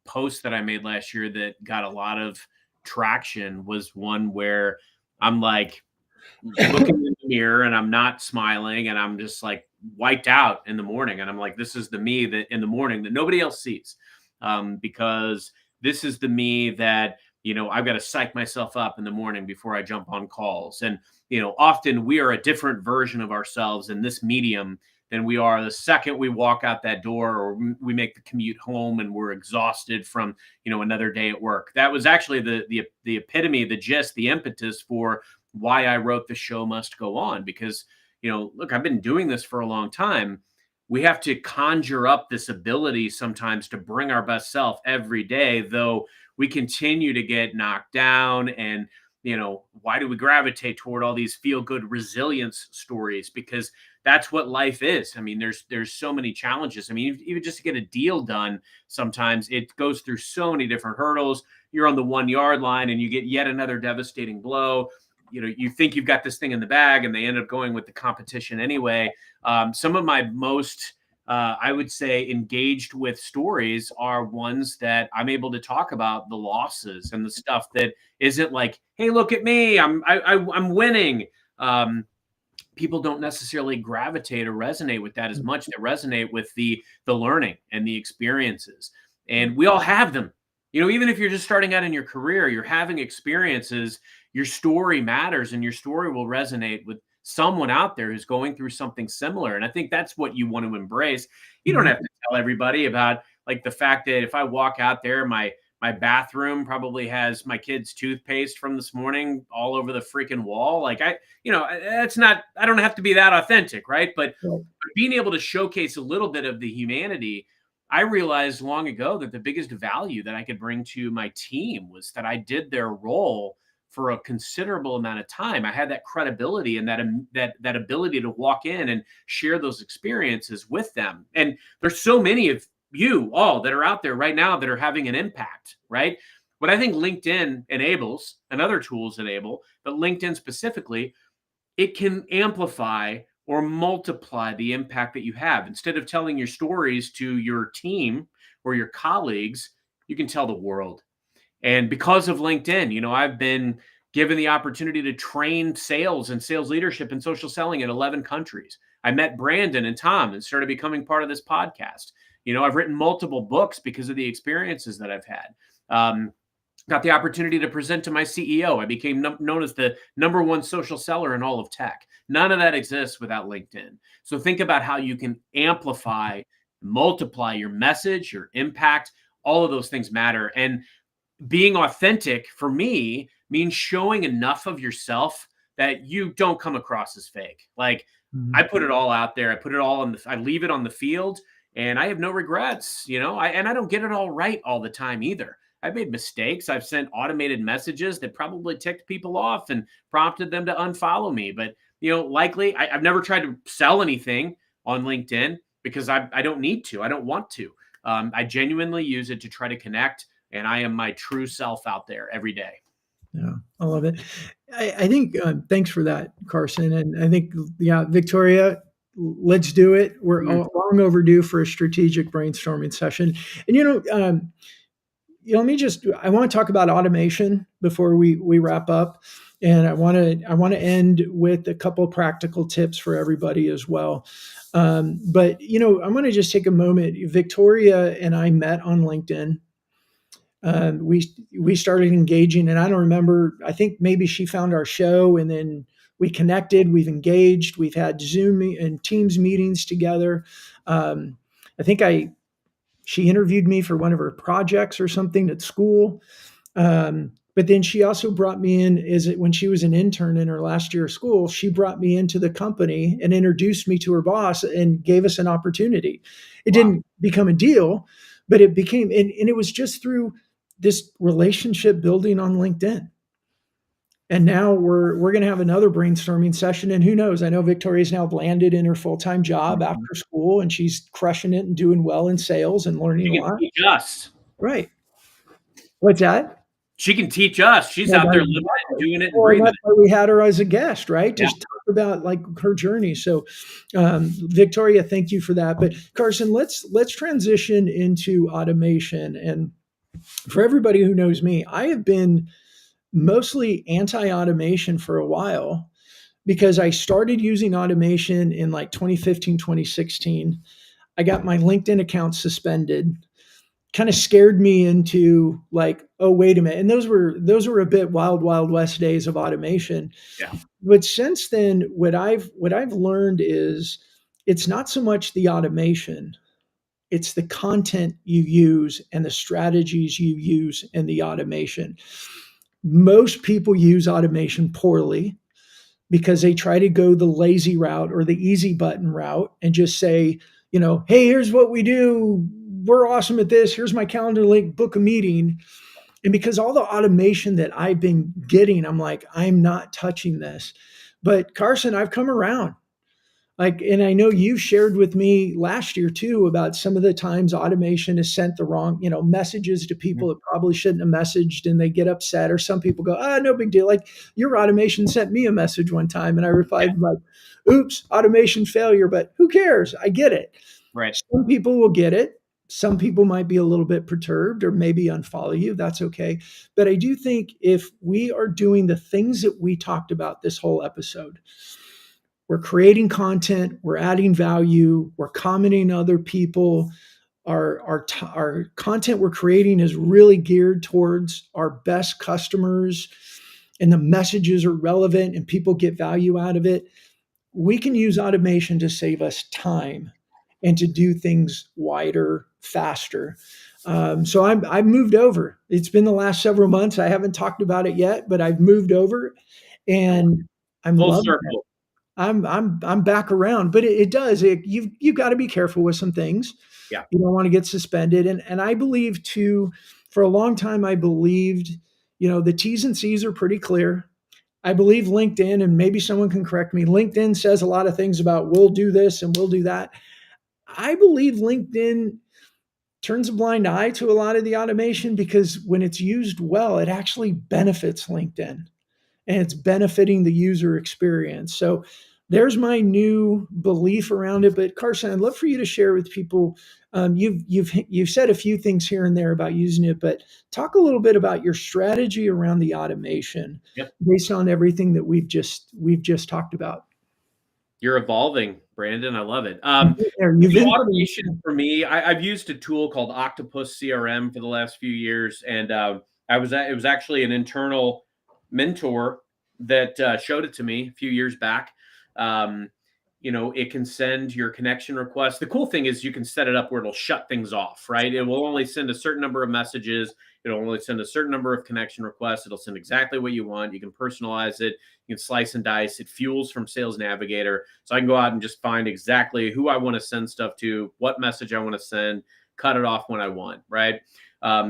post that I made last year that got a lot of traction was one where I'm like looking in the mirror and I'm not smiling and I'm just like wiped out in the morning. And I'm like, this is the me that in the morning that nobody else sees. Because this is the me that, I've got to psych myself up in the morning before I jump on calls. And, often we are a different version of ourselves in this medium than we are the second we walk out that door or we make the commute home and we're exhausted from, another day at work. That was actually the epitome, the gist, the impetus for why I wrote The Show Must Go On, because, look, I've been doing this for a long time. We have to conjure up this ability sometimes to bring our best self every day, though we continue to get knocked down. And, why do we gravitate toward all these feel good resilience stories? Because that's what life is. I mean, there's so many challenges. I mean, even just to get a deal done, sometimes it goes through so many different hurdles. You're on the 1 yard line and you get yet another devastating blow. You think you've got this thing in the bag and they end up going with the competition anyway. Some of my most, I would say, engaged with stories are ones that I'm able to talk about the losses and the stuff that isn't like, hey, look at me, I'm winning. People don't necessarily gravitate or resonate with that as much. They resonate with the learning and the experiences, and we all have them. Even if you're just starting out in your career, you're having experiences. Your story matters, and your story will resonate with someone out there who's going through something similar. And I think that's what you want to embrace. You don't have to tell everybody about like the fact that if I walk out there, my bathroom probably has my kid's toothpaste from this morning all over the freaking wall. Like it's not, I don't have to be that authentic, right? But being able to showcase a little bit of the humanity, I realized long ago that the biggest value that I could bring to my team was that I did their role for a considerable amount of time. I had that credibility and that ability to walk in and share those experiences with them. And there's so many of you all that are out there right now that are having an impact, right? What I think LinkedIn enables and other tools enable, but LinkedIn specifically, it can amplify or multiply the impact that you have. Instead of telling your stories to your team or your colleagues, you can tell the world. And because of LinkedIn, I've been given the opportunity to train sales and sales leadership and social selling in 11 countries. I met Brandon and Tom and started becoming part of this podcast. I've written multiple books because of the experiences that I've had. Got the opportunity to present to my CEO. I became known as the #1 social seller in all of tech. None of that exists without LinkedIn. So think about how you can amplify, multiply your message, your impact. All of those things matter. And being authentic for me means showing enough of yourself that you don't come across as fake. Like I put it all out there. I put it all I leave it on the field and I have no regrets, and I don't get it all right all the time either. I've made mistakes. I've sent automated messages that probably ticked people off and prompted them to unfollow me. But, likely I've never tried to sell anything on LinkedIn because I don't need to. I don't want to. I genuinely use it to try to connect, and I am my true self out there every day. Yeah, I love it. I think thanks for that, Carson. And I think, yeah, Victoria, let's do it. We're long overdue for a strategic brainstorming session. And let me I want to talk about automation before we wrap up. And I want to end with a couple practical tips for everybody as well. But I'm going to just take a moment. Victoria and I met on LinkedIn. We started engaging, and I don't remember. I think maybe she found our show, and then we connected. We've engaged. We've had Zoom and Teams meetings together. I think She interviewed me for one of her projects or something at school. But then she also brought me in when she was an intern in her last year of school, she brought me into the company and introduced me to her boss and gave us an opportunity. It didn't become a deal, but it became, and it was just through this relationship building on LinkedIn. And now we're going to have another brainstorming session. And who knows? I know Victoria's now landed in her full-time job after school, and she's crushing it and doing well in sales and learning She a can lot. teach us. Right. What's that? She can teach us. She's out there living it and doing it and Well, breathing that's it. why we had her as a guest, right? Yeah. Just talk about like her journey. So, Victoria, thank you for that. But Carson, let's transition into automation. And for everybody who knows me, I have been mostly anti-automation for a while because I started using automation in like 2015, 2016. I got my LinkedIn account suspended, kind of scared me into like, oh, wait a minute. And those were a bit wild west days of automation. Yeah. But since then, what I've learned is it's not so much the automation, it's the content you use and the strategies you use in the automation. Most people use automation poorly because they try to go the lazy route or the easy button route and just say, hey, here's what we do. We're awesome at this. Here's my calendar link, book a meeting. And because all the automation that I've been getting, I'm like, I'm not touching this. But Carson, I've come around. And I know you shared with me last year too about some of the times automation has sent the wrong, messages to people that probably shouldn't have messaged, and they get upset. Or some people go, no big deal. Like your automation sent me a message one time, and I replied like, oops, automation failure, but who cares? I get it. Right. Some people will get it. Some people might be a little bit perturbed or maybe unfollow you. That's okay. But I do think if we are doing the things that we talked about this whole episode, we're creating content, we're adding value, we're commenting on other people. Our content we're creating is really geared towards our best customers, and the messages are relevant and people get value out of it. We can use automation to save us time and to do things wider, faster. So I've moved over. It's been the last several months. I haven't talked about it yet, but I've moved over, and I'm Full loving it. circle. I'm back around, but it does. You've got to be careful with some things. Yeah. You don't want to get suspended. And I believe too, for a long time, I believed, the T's and C's are pretty clear. I believe LinkedIn, and maybe someone can correct me, LinkedIn says a lot of things about we'll do this and we'll do that. I believe LinkedIn turns a blind eye to a lot of the automation because when it's used well, it actually benefits LinkedIn and it's benefiting the user experience. So there's my new belief around it. But Carson, I'd love for you to share with people. You've said a few things here and there about using it, but talk a little bit about your strategy around the automation based on everything that we've just talked about. You're evolving, Brandon. I love it. You've Automation for me, I've used a tool called Octopus CRM for the last few years, and it was actually an internal mentor that showed it to me a few years back. It can send your connection requests. The cool thing is you can set it up where it'll shut things off, right? It will only send a certain number of messages. It'll only send a certain number of connection requests. It'll send exactly what you want. You can personalize it. You can slice and dice. It fuels from Sales Navigator. So I can go out and just find exactly who I want to send stuff to, what message I want to send, cut it off when I want, right?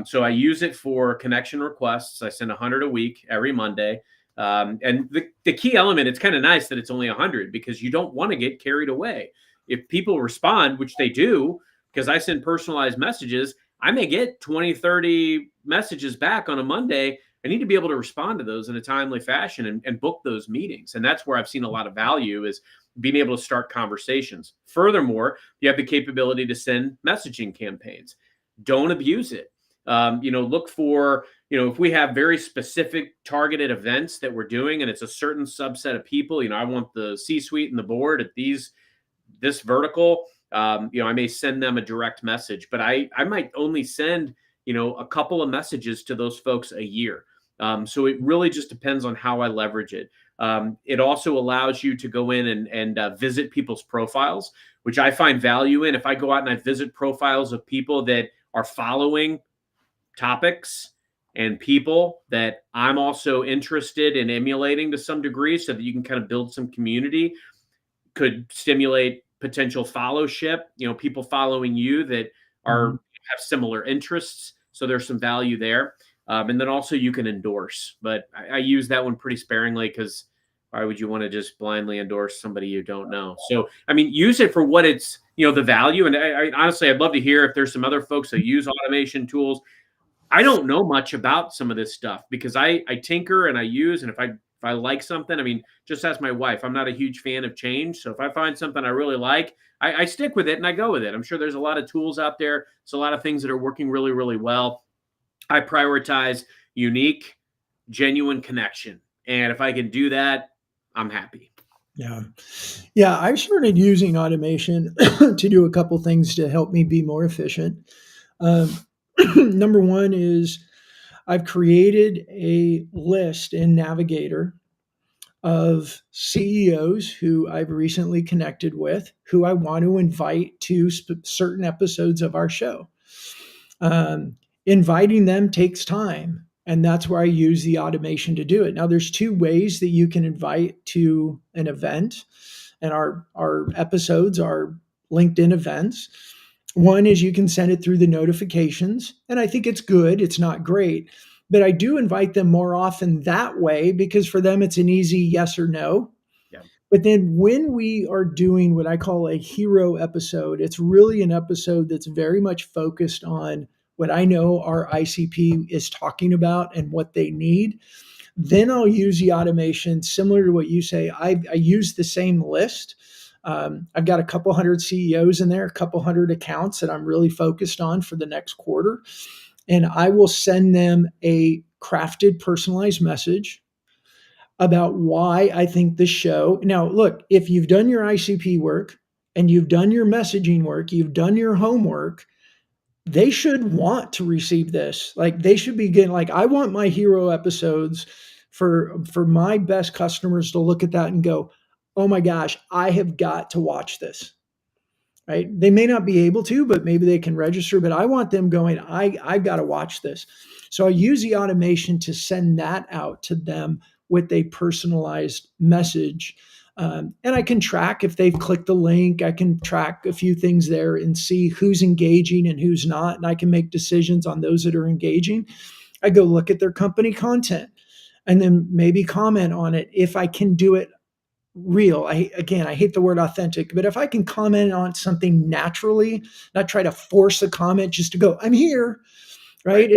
So I use it for connection requests. I send 100 a week every Monday. And the key element, it's kind of nice that it's only 100 because you don't want to get carried away. If people respond, which they do, because I send personalized messages, I may get 20, 30 messages back on a Monday. I need to be able to respond to those in a timely fashion and book those meetings. And that's where I've seen a lot of value is being able to start conversations. Furthermore, you have the capability to send messaging campaigns. Don't abuse it. Look for, if we have very specific targeted events that we're doing and it's a certain subset of people, I want the C-suite and the board at this vertical, I may send them a direct message, but I might only send, a couple of messages to those folks a year. So it really just depends on how I leverage it. It also allows you to go in and visit people's profiles, which I find value in. If I go out and I visit profiles of people that are following topics and people that I'm also interested in emulating to some degree, so that you can kind of build some community, could stimulate potential fellowship, people following you that Mhm. have similar interests. So there's some value there. And then also you can endorse, but I use that one pretty sparingly, because why would you want to just blindly endorse somebody you don't know? So, I mean, use it for what it's, the value. And I honestly, I'd love to hear if there's some other folks that use automation tools. I don't know much about some of this stuff, because I tinker and I use, and if I like something, I mean, just ask my wife. I'm not a huge fan of change. So if I find something I really like, I stick with it and I go with it. I'm sure there's a lot of tools out there. There's a lot of things that are working really, really well. I prioritize unique, genuine connection. And if I can do that, I'm happy. Yeah. Yeah. I've started using automation to do a couple things to help me be more efficient. Um, number one is I've created a list in Navigator of CEOs who I've recently connected with, who I want to invite to certain episodes of our show. Um, Inviting them takes time, and that's where I use the automation to do it. Now, there's two ways that you can invite to an event, and our episodes are LinkedIn events. One is you can send it through the notifications, and I think it's good. It's not great, but I do invite them more often that way, because for them it's an easy yes or no. Yeah. But then when we are doing what I call a hero episode, it's really an episode that's very much focused on what I know our ICP is talking about and what they need. Then I'll use the automation similar to what you say. I use the same list. I've got a couple hundred CEOs in there, a couple hundred accounts that I'm really focused on for the next quarter. And I will send them a crafted, personalized message about why I think the show. Now, look, if you've done your ICP work and you've done your messaging work, you've done your homework, they should want to receive this. Like, they should be getting, like, I want my hero episodes for my best customers to look at that and go, oh my gosh, I have got to watch this. Right? They may not be able to, but maybe they can register. But I want them going, I've got to watch this. So I use the automation to send that out to them with a personalized message. And I can track if they've clicked the link. I can track a few things there and see who's engaging and who's not. And I can make decisions on those that are engaging. I go look at their company content and then maybe comment on it if I can do it real. I hate the word authentic, but if I can comment on something naturally, not try to force a comment just to go, I'm here, right?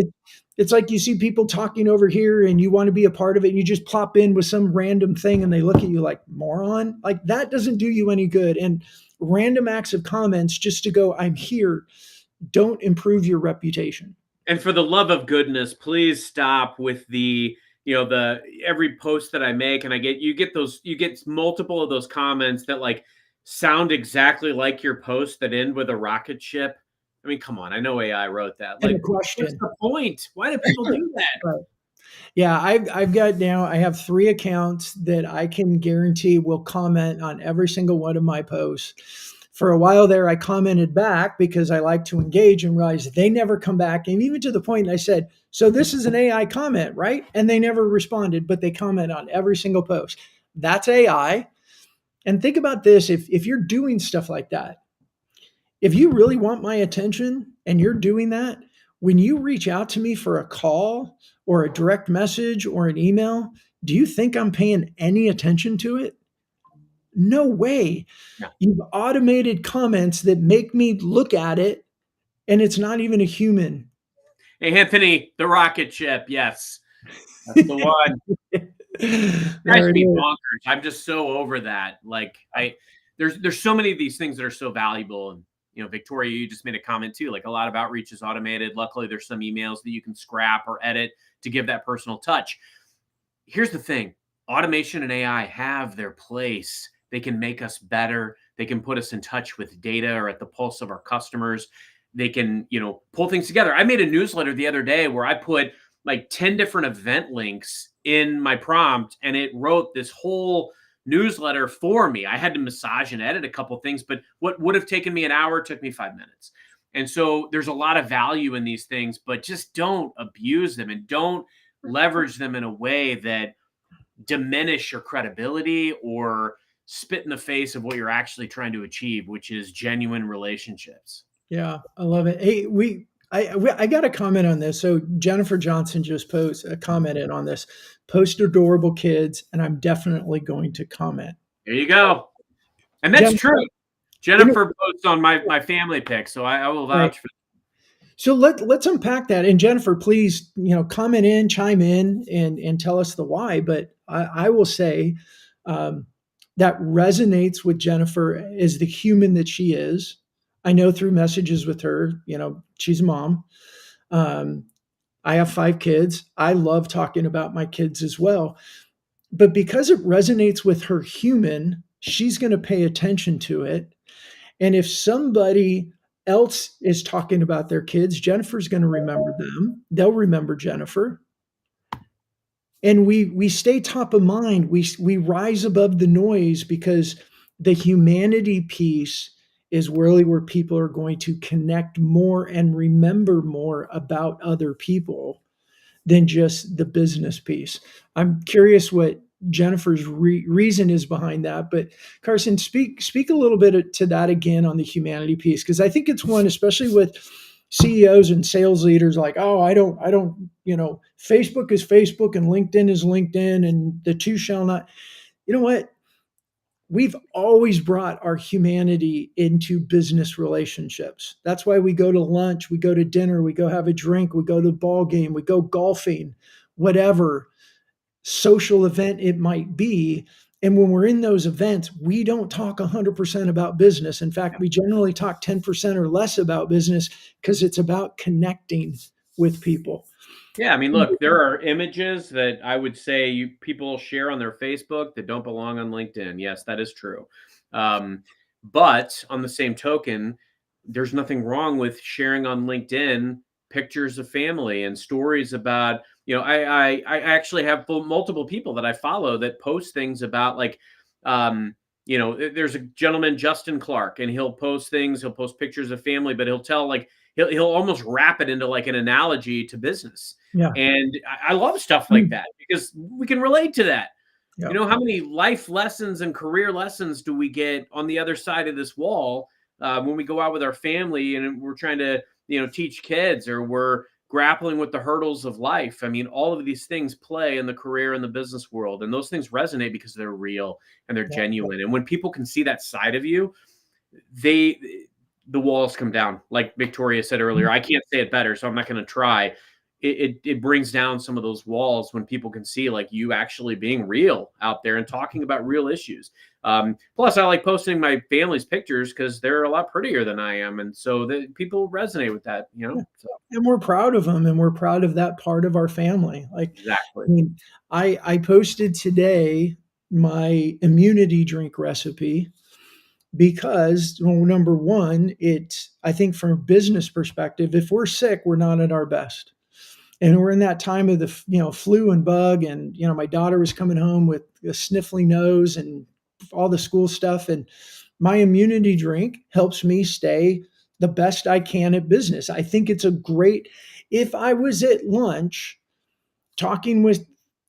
It's like you see people talking over here and you want to be a part of it and you just plop in with some random thing and they look at you like moron. Like, that doesn't do you any good. And random acts of comments just to go, I'm here, don't improve your reputation. And for the love of goodness, please stop with the every post that I make, and you get multiple of those comments that like sound exactly like your post that end with a rocket ship. I mean, come on, I know AI wrote that. And Like, a question. what's the point? Why do people do that? Right. Yeah, I have 3 accounts that I can guarantee will comment on every single one of my posts. For a while there, I commented back because I like to engage and realize they never come back. And even to the point I said, so this is an AI comment, right? And they never responded, but they comment on every single post. That's AI. And think about this, if you're doing stuff like that, if you really want my attention and you're doing that, when you reach out to me for a call or a direct message or an email, do you think I'm paying any attention to it? No way. No. You've automated comments that make me look at it, and it's not even a human. Hey, Anthony, the rocket ship. Yes, that's the one. Drives me bonkers. I'm just so over that. Like, there's so many of these things that are so valuable. And Victoria, you just made a comment too. Like, a lot of outreach is automated. Luckily, there's some emails that you can scrap or edit to give that personal touch. Here's the thing: automation and AI have their place. They can make us better. They can put us in touch with data or at the pulse of our customers. They can, pull things together. I made a newsletter the other day where I put like 10 different event links in my prompt, and it wrote this whole newsletter for me. I had to massage and edit a couple things, but what would have taken me an hour took me 5 minutes. And so there's a lot of value in these things, but just don't abuse them and don't leverage them in a way that diminish your credibility or spit in the face of what you're actually trying to achieve, which is genuine relationships. Yeah, I love it. Hey, I got a comment on this. So Jennifer Johnson just commented on this. Post adorable kids, and I'm definitely going to comment. There you go. And that's true. Jennifer posts on my family pic, so I will vouch for that. So let's unpack that. And Jennifer, please, comment in, chime in, and tell us the why. But I will say that resonates with Jennifer as the human that she is. I know through messages with her, she's a mom. I have 5 kids. I love talking about my kids as well. But because it resonates with her human, she's going to pay attention to it. And if somebody else is talking about their kids, Jennifer's going to remember them. They'll remember Jennifer. And we stay top of mind. We rise above the noise because the humanity piece is really where people are going to connect more and remember more about other people than just the business piece. I'm curious what Jennifer's reason is behind that, but Carson, speak a little bit to that again on the humanity piece, because I think it's one, especially with CEOs and sales leaders, like, oh, I don't, Facebook is Facebook and LinkedIn is LinkedIn, and the two shall not. You know what? We've always brought our humanity into business relationships. That's why we go to lunch, we go to dinner, we go have a drink, we go to the ball game, we go golfing, whatever social event it might be. And when we're in those events, we don't talk 100% about business. In fact, we generally talk 10% or less about business because it's about connecting with people. Yeah, I mean, look, there are images that I would say people share on their Facebook that don't belong on LinkedIn. Yes, that is true. But on the same token, there's nothing wrong with sharing on LinkedIn pictures of family and stories about, I actually have multiple people that I follow that post things about, like, there's a gentleman, Justin Clark, and he'll post pictures of family, but he'll tell, like, he'll almost wrap it into like an analogy to business. Yeah. And I love stuff like that because we can relate to that. Yeah. How many life lessons and career lessons do we get on the other side of this wall when we go out with our family and we're trying to, teach kids, or we're grappling with the hurdles of life? I mean, all of these things play in the career and the business world, and those things resonate because they're real and they're genuine. And when people can see that side of you, the walls come down. Like Victoria said earlier, I can't say it better, so I'm not going to try. It brings down some of those walls when people can see, like, you actually being real out there and talking about real issues. Plus, I like posting my family's pictures because they're a lot prettier than I am, and so people resonate with that. So. And we're proud of them, and we're proud of that part of our family. Like, exactly. I mean, I posted today my immunity drink recipe because, well, number one, I think from a business perspective, if we're sick, we're not at our best. And we're in that time of the flu and bug, and my daughter was coming home with a sniffly nose and all the school stuff, and my immunity drink helps me stay the best I can at business. I think it's a great. If I was at lunch talking with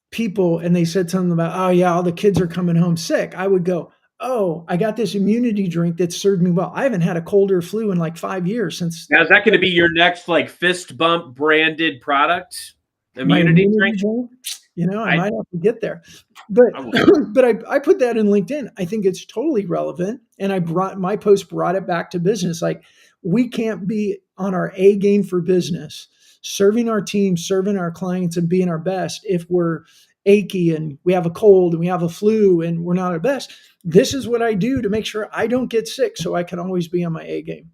people and they said something about, oh yeah, all the kids are coming home sick, I would go, oh, I got this immunity drink that served me well. I haven't had a cold or flu in like 5 years since. Now, is that going to be your next, like, fist bump branded product? Immunity drink? I might have to get there. But I put that in LinkedIn. I think it's totally relevant. And my post brought it back to business. Like, we can't be on our A game for business, serving our team, serving our clients, and being our best if we're achy and we have a cold and we have a flu and we're not our best. This is what I do to make sure I don't get sick so I can always be on my A game.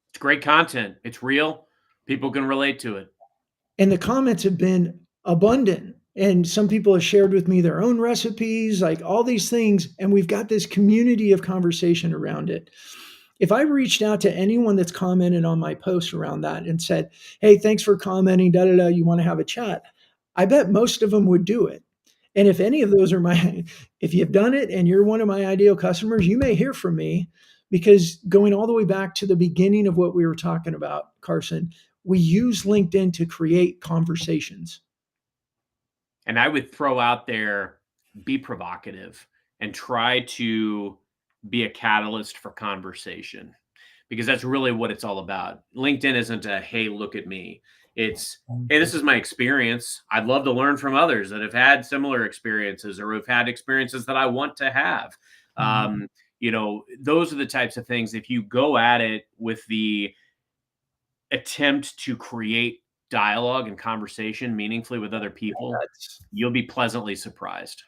It's great content. It's real. People can relate to it. And the comments have been abundant. And some people have shared with me their own recipes, like all these things. And we've got this community of conversation around it. If I reached out to anyone that's commented on my post around that and said, hey, thanks for commenting, you want to have a chat, I bet most of them would do it. And if any of those are if you've done it and you're one of my ideal customers, you may hear from me, because going all the way back to the beginning of what we were talking about, Carson, we use LinkedIn to create conversations. And I would throw out there, be provocative and try to be a catalyst for conversation, because that's really what it's all about. LinkedIn isn't a, hey, look at me. It's, hey, this is my experience. I'd love to learn from others that have had similar experiences or have had experiences that I want to have. Those are the types of things. If you go at it with the attempt to create dialogue and conversation meaningfully with other people, you'll be pleasantly surprised.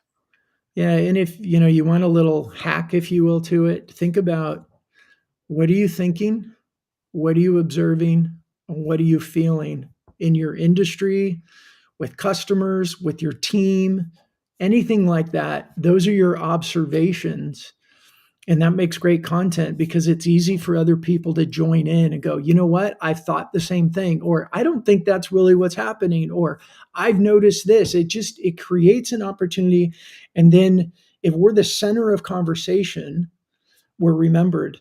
Yeah. And if, you want a little hack, if you will, to it, think about, what are you thinking? What are you observing? And what are you feeling in your industry, with customers, with your team, anything like that? Those are your observations. And that makes great content, because it's easy for other people to join in and go, you know what? I've thought the same thing, or I don't think that's really what's happening, or I've noticed this. It creates an opportunity. And then if we're the center of conversation, we're remembered.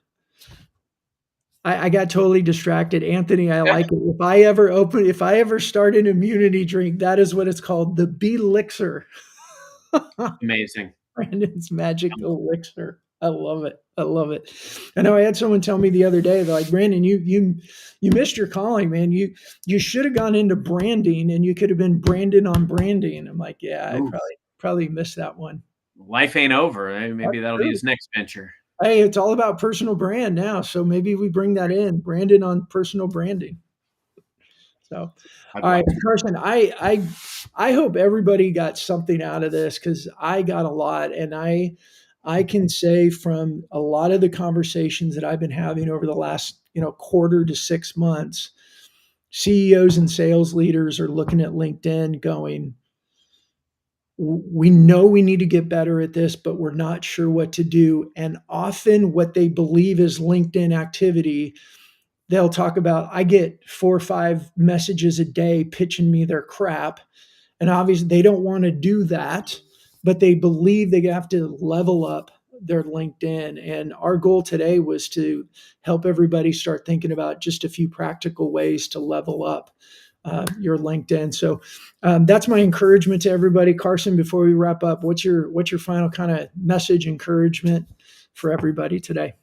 I got totally distracted. Anthony, I like it. If I ever start an immunity drink, that is what it's called, the Belixir. Amazing. Brandon's magic elixir. I love it. I love it. I know I had someone tell me the other day, they're like, Brandon, you missed your calling, man. You should have gone into branding, and you could have been Brandon on branding. I'm like, yeah, I probably missed that one. Life ain't over. Maybe That's that'll true. be his next venture. Hey, it's all about personal brand now. So maybe we bring that in, Brandon on personal branding. So, all right, Carson, I hope everybody got something out of this, because I got a lot. And I can say from a lot of the conversations that I've been having over the last, quarter to 6 months, CEOs and sales leaders are looking at LinkedIn going, we know we need to get better at this, but we're not sure what to do. And often what they believe is LinkedIn activity, they'll talk about, I get 4 or 5 messages a day pitching me their crap. And obviously they don't want to do that, but they believe they have to level up their LinkedIn. And our goal today was to help everybody start thinking about just a few practical ways to level up your LinkedIn. So that's my encouragement to everybody. Carson, before we wrap up, what's your final kind of message, encouragement for everybody today?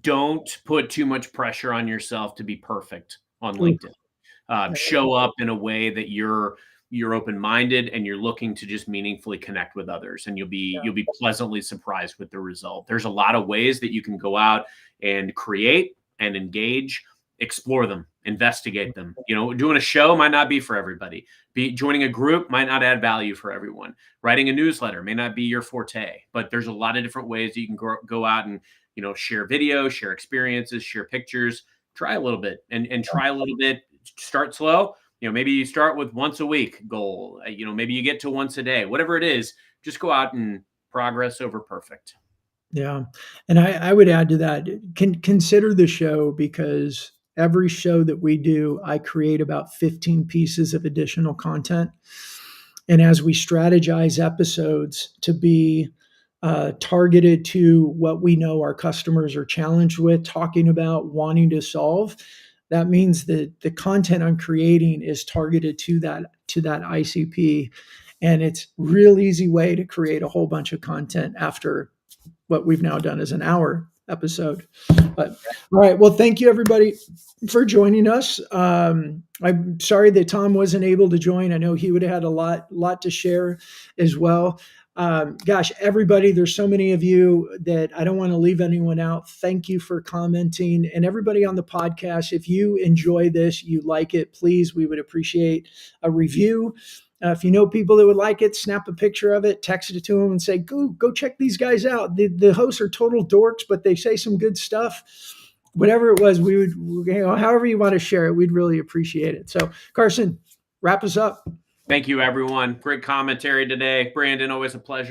Don't put too much pressure on yourself to be perfect on LinkedIn. Show up in a way that you're open-minded and you're looking to just meaningfully connect with others, and you'll be pleasantly surprised with the result. There's a lot of ways that you can go out and create and engage, explore them, investigate them. Doing a show might not be for everybody. Joining a group might not add value for everyone. Writing a newsletter may not be your forte, but there's a lot of different ways that you can go out and share video, share experiences, share pictures. Try a little bit and try a little bit. Start slow. Maybe you start with once a week goal. Maybe you get to once a day. Whatever it is, just go out and progress over perfect. Yeah. And I would add to that, consider the show, because every show that we do, I create about 15 pieces of additional content. And as we strategize episodes to be targeted to what we know our customers are challenged with, talking about, wanting to solve, that means that the content I'm creating is targeted to that ICP. And it's real easy way to create a whole bunch of content after what we've now done is an hour episode. But all right, well, thank you everybody for joining us. I'm sorry that Tom wasn't able to join. I know he would have had a lot to share as well. Gosh, everybody, there's so many of you that I don't want to leave anyone out. Thank you for commenting. And everybody on the podcast, if you enjoy this, you like it, please, we would appreciate a review. If you know people that would like it, snap a picture of it, text it to them and say, go check these guys out. The hosts are total dorks, but they say some good stuff. Whatever it was, we would, however you want to share it, we'd really appreciate it. So Carson, wrap us up. Thank you, everyone. Great commentary today. Brandon, always a pleasure.